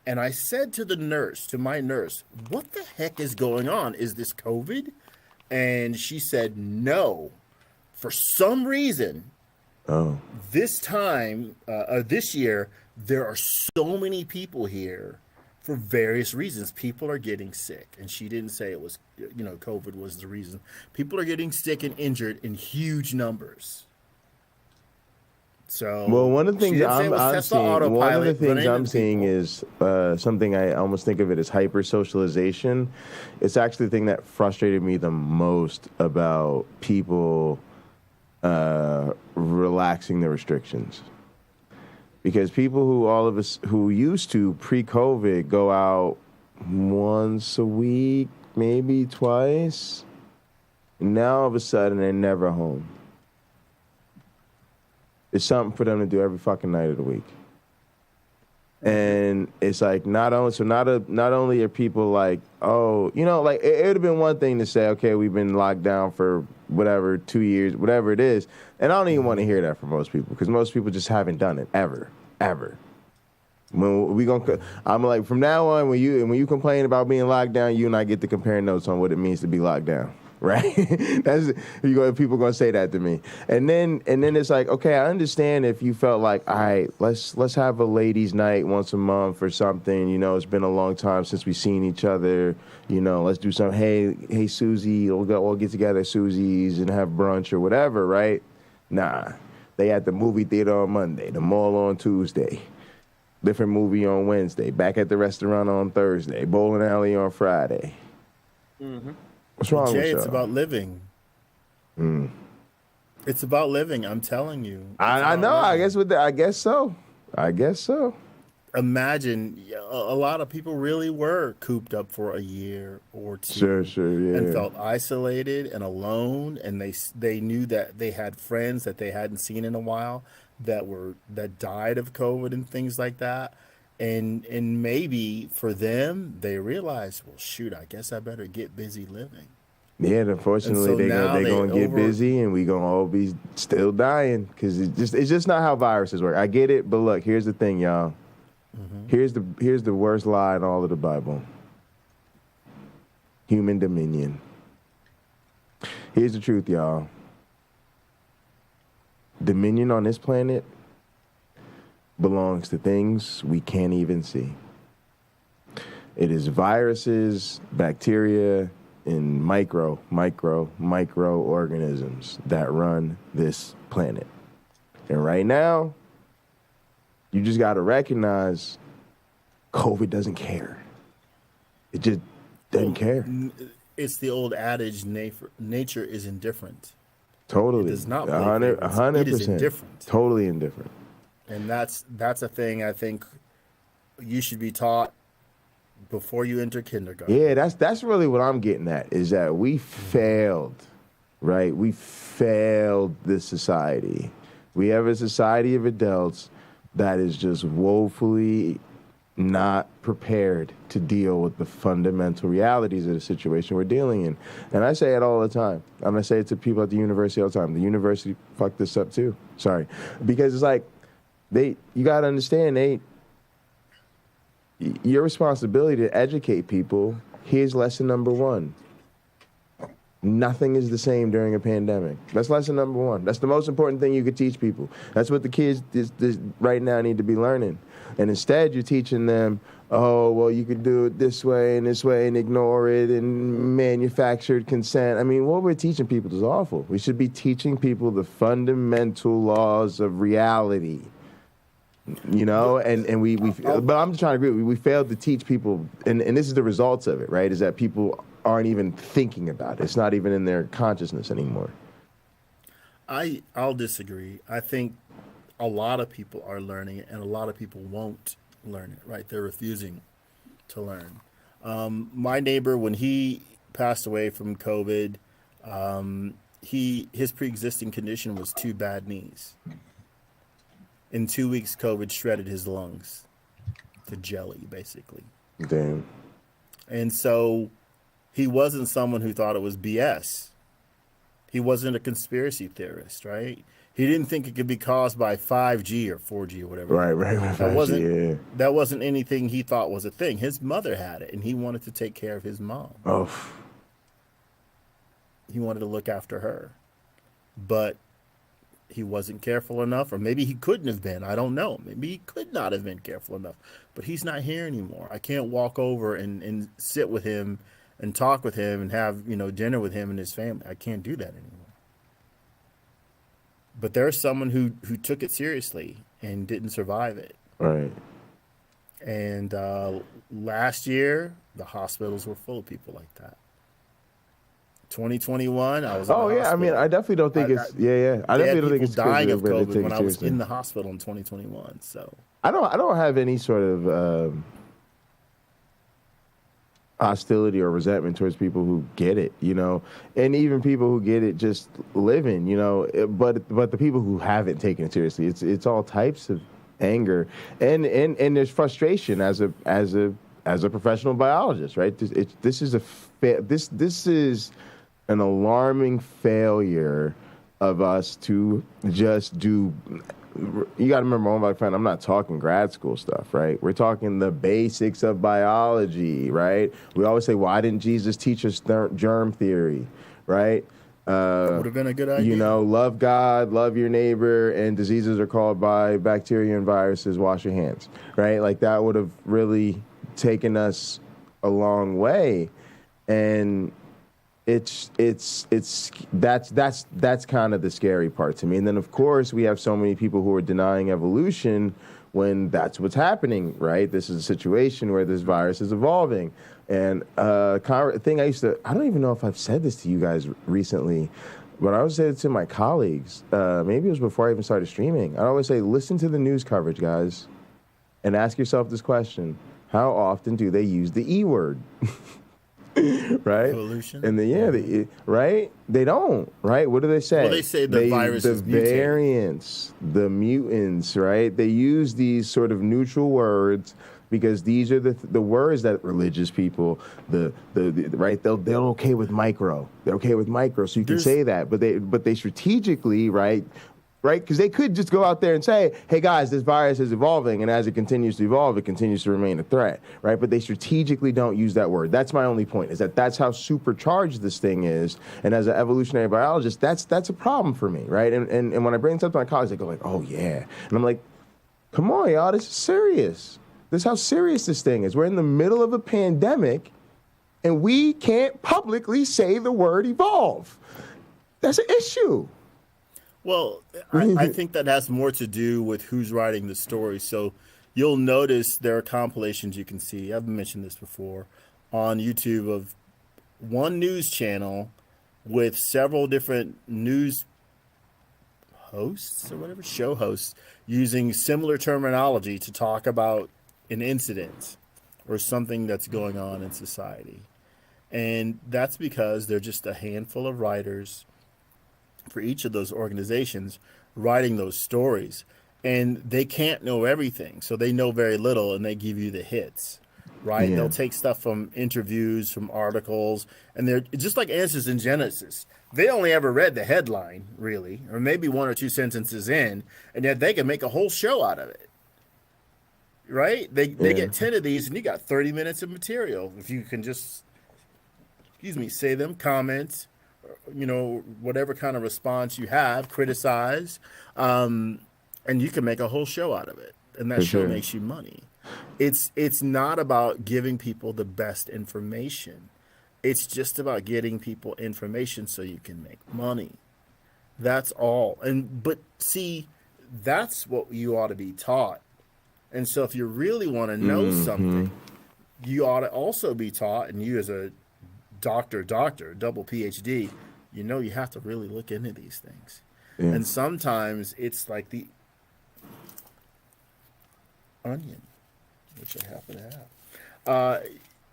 And I said to my nurse, what the heck is going on? Is this COVID? And she said, no. For some reason, this year, there are so many people here for various reasons. People are getting sick. And she didn't say it was, COVID was the reason. People are getting sick and injured in huge numbers. So, well, one of the things I'm seeing is something I almost think of it as hyper socialization. It's actually the thing that frustrated me the most about people relaxing the restrictions. Because people who used to pre-COVID go out once a week, maybe twice, And now all of a sudden they're never home. It's something for them to do every fucking night of the week. And it's like not only are people like, oh, you know, like it would have been one thing to say, okay, we've been locked down for whatever, 2 years, whatever it is. And I don't even want to hear that from most people because most people just haven't done it ever. I'm like, from now on, when you complain about being locked down, you and I get to compare notes on what it means to be locked down. Right? People gonna say that to me. And then it's like, okay, I understand if you felt like, all right, let's have a ladies' night once a month or something. You know, it's been a long time since we've seen each other. You know, let's do something. Hey, Susie, we'll get together at Susie's and have brunch or whatever, right? Nah. They at the movie theater on Monday, the mall on Tuesday, different movie on Wednesday, back at the restaurant on Thursday, bowling alley on Friday. Mm-hmm. What's wrong with you? It's about living. It's about living. I'm telling you. I know. Living. I guess so. Imagine a lot of people really were cooped up for a year or two. Sure, yeah. And felt isolated and alone, and they knew that they had friends that they hadn't seen in a while that died of COVID and things like that. And maybe for them, they realized, well, shoot, I guess I better get busy living. Yeah, unfortunately, they're going to get busy, and we going to all be still dying because it's just not how viruses work. I get it, but look, here's the thing, y'all. Mm-hmm. Here's the worst lie in all of the Bible. Human dominion. Here's the truth, y'all. Dominion on this planet belongs to things we can't even see. It is viruses, bacteria, and micro organisms that run this planet. And right now, you just got to recognize COVID doesn't care. It just doesn't care. It's the old adage, nature is indifferent. Totally. It does not 100%. It is indifferent. Totally indifferent. And that's a thing I think you should be taught before you enter kindergarten. Yeah, that's really what I'm getting at, is that we failed, right? We failed this society. We have a society of adults that is just woefully not prepared to deal with the fundamental realities of the situation we're dealing in. And I say it all the time. I'm going to say it to people at the university all the time. The university fucked this up too. Sorry. Because it's like, you got to understand, your responsibility to educate people. Here's lesson number 1. Nothing is the same during a pandemic. That's lesson number 1. That's the most important thing you could teach people. That's what the kids right now need to be learning. And instead, you're teaching them, oh, well, you could do it this way and ignore it and manufactured consent. I mean, what we're teaching people is awful. We should be teaching people the fundamental laws of reality. You know, but I'm just trying to agree. We failed to teach people, and this is the results of it, right? Is that people aren't even thinking about it. It's not even in their consciousness anymore. I'll disagree. I think a lot of people are learning it, and a lot of people won't learn it, right? They're refusing to learn. My neighbor, when he passed away from COVID, his pre-existing condition was 2 bad knees. In 2 weeks, COVID shredded his lungs to jelly, basically. Damn. And so he wasn't someone who thought it was BS. He wasn't a conspiracy theorist, right? He didn't think it could be caused by 5G or 4G or whatever. Right. That wasn't anything he thought was a thing. His mother had it, and he wanted to take care of his mom. Oh. He wanted to look after her. But he wasn't careful enough, or maybe he couldn't have been. I don't know. Maybe he could not have been careful enough. But he's not here anymore. I can't walk over and sit with him and talk with him and have, dinner with him and his family. I can't do that anymore. But there's someone who took it seriously and didn't survive it. Right. And last year, the hospitals were full of people like that. 2021, I was. Oh yeah, I mean, I definitely don't think it's. I definitely don't think it's dying of COVID when I was in the hospital in 2021. So I don't have any sort of hostility or resentment towards people who get it, and even people who get it just living, but the people who haven't taken it seriously, it's all types of anger, and there's frustration as a professional biologist, right? This is an alarming failure of us to just do. You got to remember, my friend, I'm not talking grad school stuff, right? We're talking the basics of biology, right? We always say, why didn't Jesus teach us germ theory, right? That would have been a good idea. Love God, love your neighbor, and diseases are caused by bacteria and viruses. Wash your hands, right? Like that would have really taken us a long way, and that's kind of the scary part to me. And then of course we have so many people who are denying evolution when that's what's happening, right? This is a situation where this virus is evolving. And I don't even know if I've said this to you guys recently, but I always say it to my colleagues. Maybe it was before I even started streaming. I always say, listen to the news coverage, guys, and ask yourself this question: how often do they use the E word? Right? Evolution. And right? They don't, right? What do they say? Well, they say the virus is mutating. Variants, the mutants, right? They use these sort of neutral words because these are the words that religious people, right? They're okay with micro. They're okay with micro, so you can say that. But they strategically, right? Right? Because they could just go out there and say, hey, guys, this virus is evolving, and as it continues to evolve, it continues to remain a threat, right? But they strategically don't use that word. That's my only point, is that's how supercharged this thing is. And as an evolutionary biologist, that's a problem for me, right? And when I bring this up to my colleagues, they go like, oh, yeah. And I'm like, come on, y'all, this is serious. This is how serious this thing is. We're in the middle of a pandemic, and we can't publicly say the word evolve. That's an issue. Well, I think that has more to do with who's writing the story. So you'll notice there are compilations you can see. I've mentioned this before on YouTube of one news channel with several different news hosts or whatever, show hosts, using similar terminology to talk about an incident or something that's going on in society. And that's because they're just a handful of writers for each of those organizations writing those stories, and they can't know everything, so they know very little, and they give you the hits, right? Yeah. They'll take stuff from interviews, from articles, and they're just like Answers in Genesis. They only ever read the headline, really, or maybe one or two sentences in, and yet they can make a whole show out of it, right? They get 10 of these, and you got 30 minutes of material if you can just, say them, comment, whatever kind of response you have, criticize, and you can make a whole show out of it, and that show makes you money. It's not about giving people the best information. It's just about getting people information so you can make money. That's all. But see, that's what you ought to be taught. And so if you really want to know something, you ought to also be taught, and you as a doctor, double PhD, you have to really look into these things. Yeah. And sometimes it's like the onion, which I happen to have.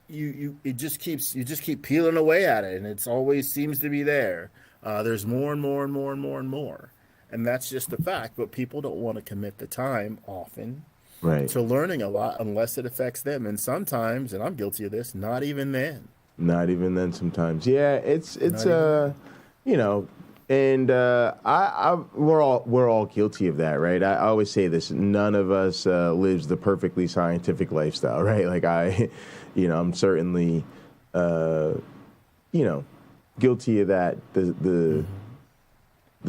You just keep peeling away at it, and it's always seems to be there. There's more and more and more and more and more. And that's just the fact, but people don't want to commit the time often to learning a lot unless it affects them. And sometimes, and I'm guilty of this, not even then. Not even then sometimes. Yeah, it's and we're all guilty of that, right? I always say this: none of us lives the perfectly scientific lifestyle, right? Like I'm certainly, guilty of that the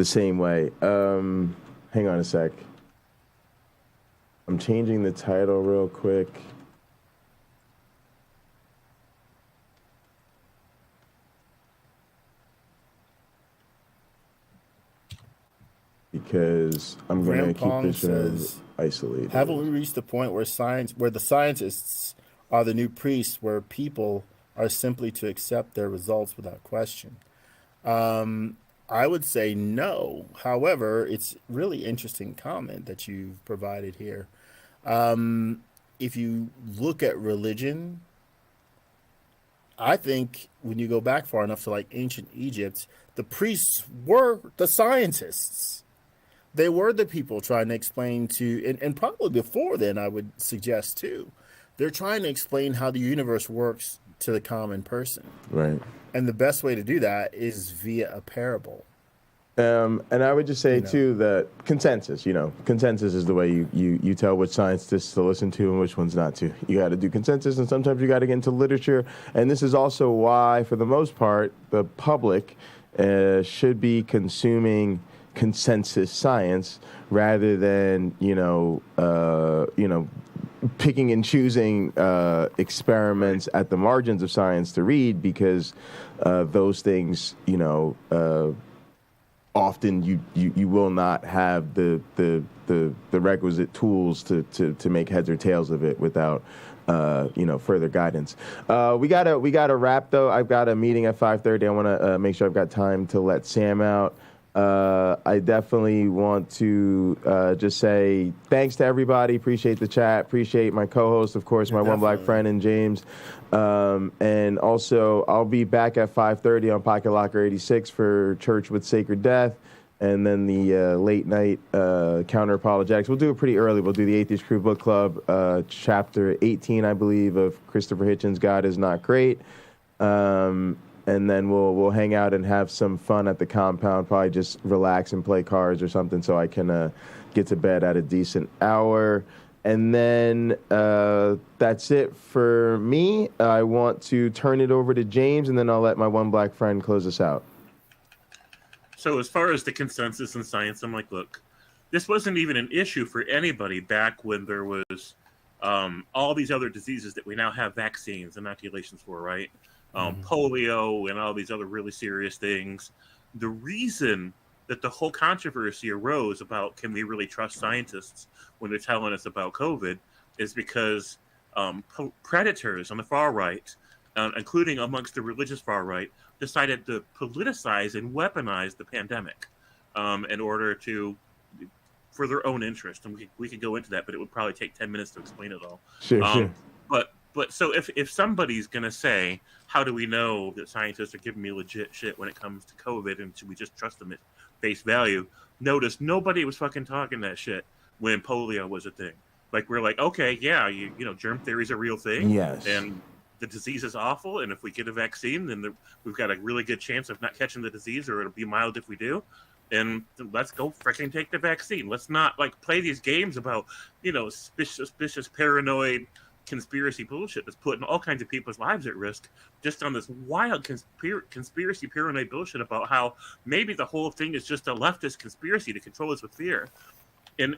same way. Hang on a sec. I'm changing the title real quick. Because I'm going to keep this show isolated. Haven't we reached the point where the scientists are the new priests, where people are simply to accept their results without question? I would say no. However, it's really interesting comment that you've provided here. If you look at religion, I think when you go back far enough to like ancient Egypt, the priests were the scientists. They were the people trying to explain and probably before then, I would suggest too, they're trying to explain how the universe works to the common person. Right. And the best way to do that is via a parable. And I would just say, too, that consensus is the way you tell which scientists to listen to and which ones not to. You got to do consensus, and sometimes you got to get into literature. And this is also why, for the most part, the public should be consuming consensus science rather than, picking and choosing experiments at the margins of science to read, because those things, often you will not have the requisite tools to make heads or tails of it without further guidance. We gotta wrap though. I've got a meeting at 5:30. I want to make sure I've got time to let Sam out. I definitely want to just say thanks to everybody. Appreciate the chat. Appreciate my co-host, of course, my one black friend, and James. And also, I'll be back at 5:30 on Pocket Locker 86 for Church with Sacred Death. And then the late night Counter-Apologetics. We'll do it pretty early. We'll do the Atheist Crew Book Club, chapter 18, I believe, of Christopher Hitchens' God is Not Great. And then we'll hang out and have some fun at the compound, probably just relax and play cards or something so I can get to bed at a decent hour. And then that's it for me. I want to turn it over to James, and then I'll let my one black friend close us out. So as far as the consensus in science, I'm like, look, this wasn't even an issue for anybody back when there was all these other diseases that we now have vaccines, inoculations for, right? Polio and all these other really serious things. The reason that the whole controversy arose about can we really trust scientists when they're telling us about COVID is because predators on the far right, including amongst the religious far right, decided to politicize and weaponize the pandemic in order to, for their own interest. And we could go into that, but it would probably take 10 minutes to explain it all. Sure. But so if somebody's going to say, how do we know that scientists are giving me legit shit when it comes to COVID, and should we just trust them at face value? Notice nobody was fucking talking that shit when polio was a thing. Like, we're like, okay, yeah, germ theory is a real thing. Yes. And the disease is awful, and if we get a vaccine, then we've got a really good chance of not catching the disease, or it'll be mild if we do. And let's go freaking take the vaccine. Let's not play these games about, suspicious, paranoid, conspiracy bullshit that's putting all kinds of people's lives at risk just on this wild conspiracy paranoid bullshit about how maybe the whole thing is just a leftist conspiracy to control us with fear. And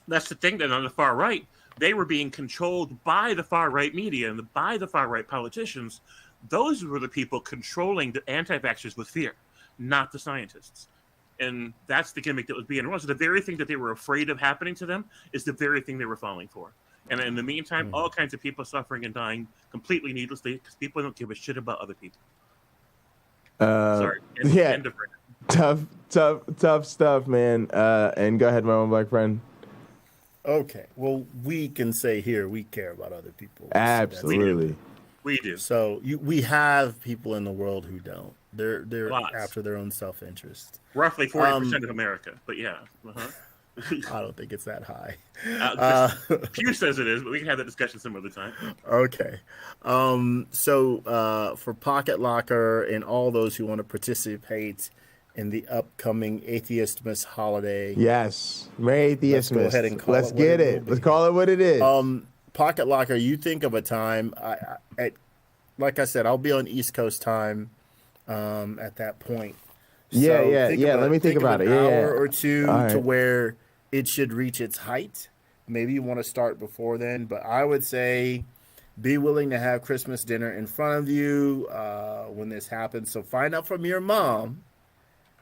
that's the thing, that on the far right, they were being controlled by the far right media and by the far right politicians. Those were the people controlling the anti-vaxxers with fear, not the scientists. And that's the gimmick that was being run. So the very thing that they were afraid of happening to them is the very thing they were falling for. And in the meantime, all kinds of people suffering and dying completely needlessly because people don't give a shit about other people. Sorry. End of Tough stuff, man. And go ahead, my own black friend. Okay. Well, we can say here we care about other people. Absolutely. We do. So we have people in the world who don't. They're after their own self-interest. Roughly 40% of America, but yeah. I don't think it's that high. Pew says it is, but we can have that discussion some other time. Okay. So for Pocket Locker and all those who want to participate in the upcoming Atheistmas holiday. Yes. Merry Atheistmas. Let's go ahead and Let's get it. Let's call it what it is. Pocket Locker, you think of a time, like I said, I'll be on East Coast time at that point. Yeah. Let me think about it. An hour or two to where it should reach its height. Maybe you want to start before then, but I would say be willing to have Christmas dinner in front of you when this happens. So find out from your mom.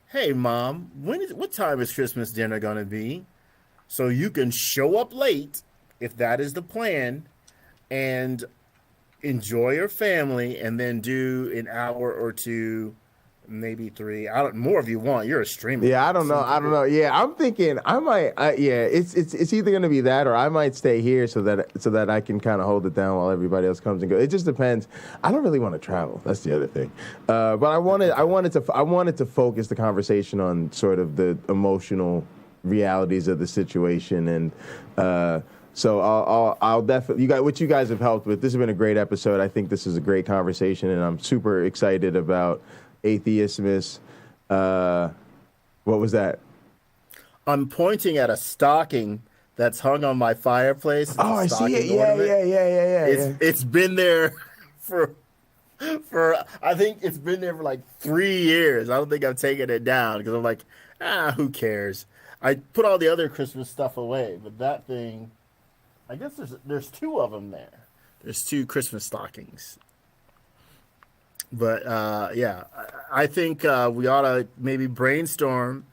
Hey, Mom, what time is Christmas dinner going to be? So you can show up late, if that is the plan, and enjoy your family, and then do an hour or two maybe 3. I don't more if you want. You're a streamer. Yeah, I don't know. Yeah, I'm thinking I might. It's either gonna be that or I might stay here so that I can kind of hold it down while everybody else comes and goes. It just depends. I don't really want to travel. That's the other thing. But I wanted to focus the conversation on sort of the emotional realities of the situation, and so I'll definitely what you guys have helped with. This has been a great episode. I think this is a great conversation, and I'm super excited about Atheistmus. What was that? I'm pointing at a stocking that's hung on my fireplace. Oh, I see it. Yeah. It's been there for I think it's been there for like 3 years. I don't think I've taken it down because I'm like, who cares? I put all the other Christmas stuff away, but that thing, I guess there's 2 of them there. There's 2 Christmas stockings. But I think we ought to maybe brainstorm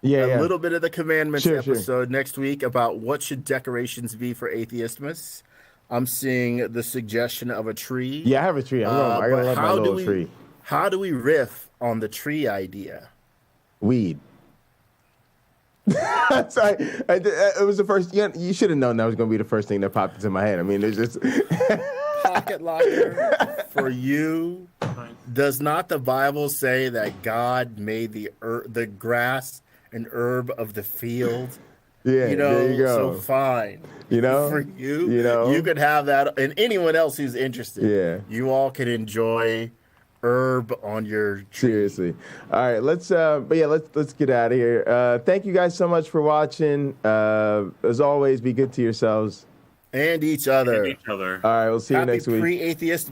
a little bit of the commandments episode next week about what should decorations be for Atheistmus. I'm seeing the suggestion of a tree. Yeah, I have a tree. I gotta love my little tree. How do we riff on the tree idea? Weed. Sorry, it was the first. You should have known that was going to be the first thing that popped into my head. I mean, it's just pocket locker for you. Does not the Bible say that God made the grass and herb of the field? Yeah, there you go. So fine. For you, you could have that, and anyone else who's interested. Yeah, you all can enjoy herb on your tree. Seriously. All right, let's get out of here. Thank you guys so much for watching. As always, be good to yourselves and each other. All right, we'll see you next week. Pre-atheist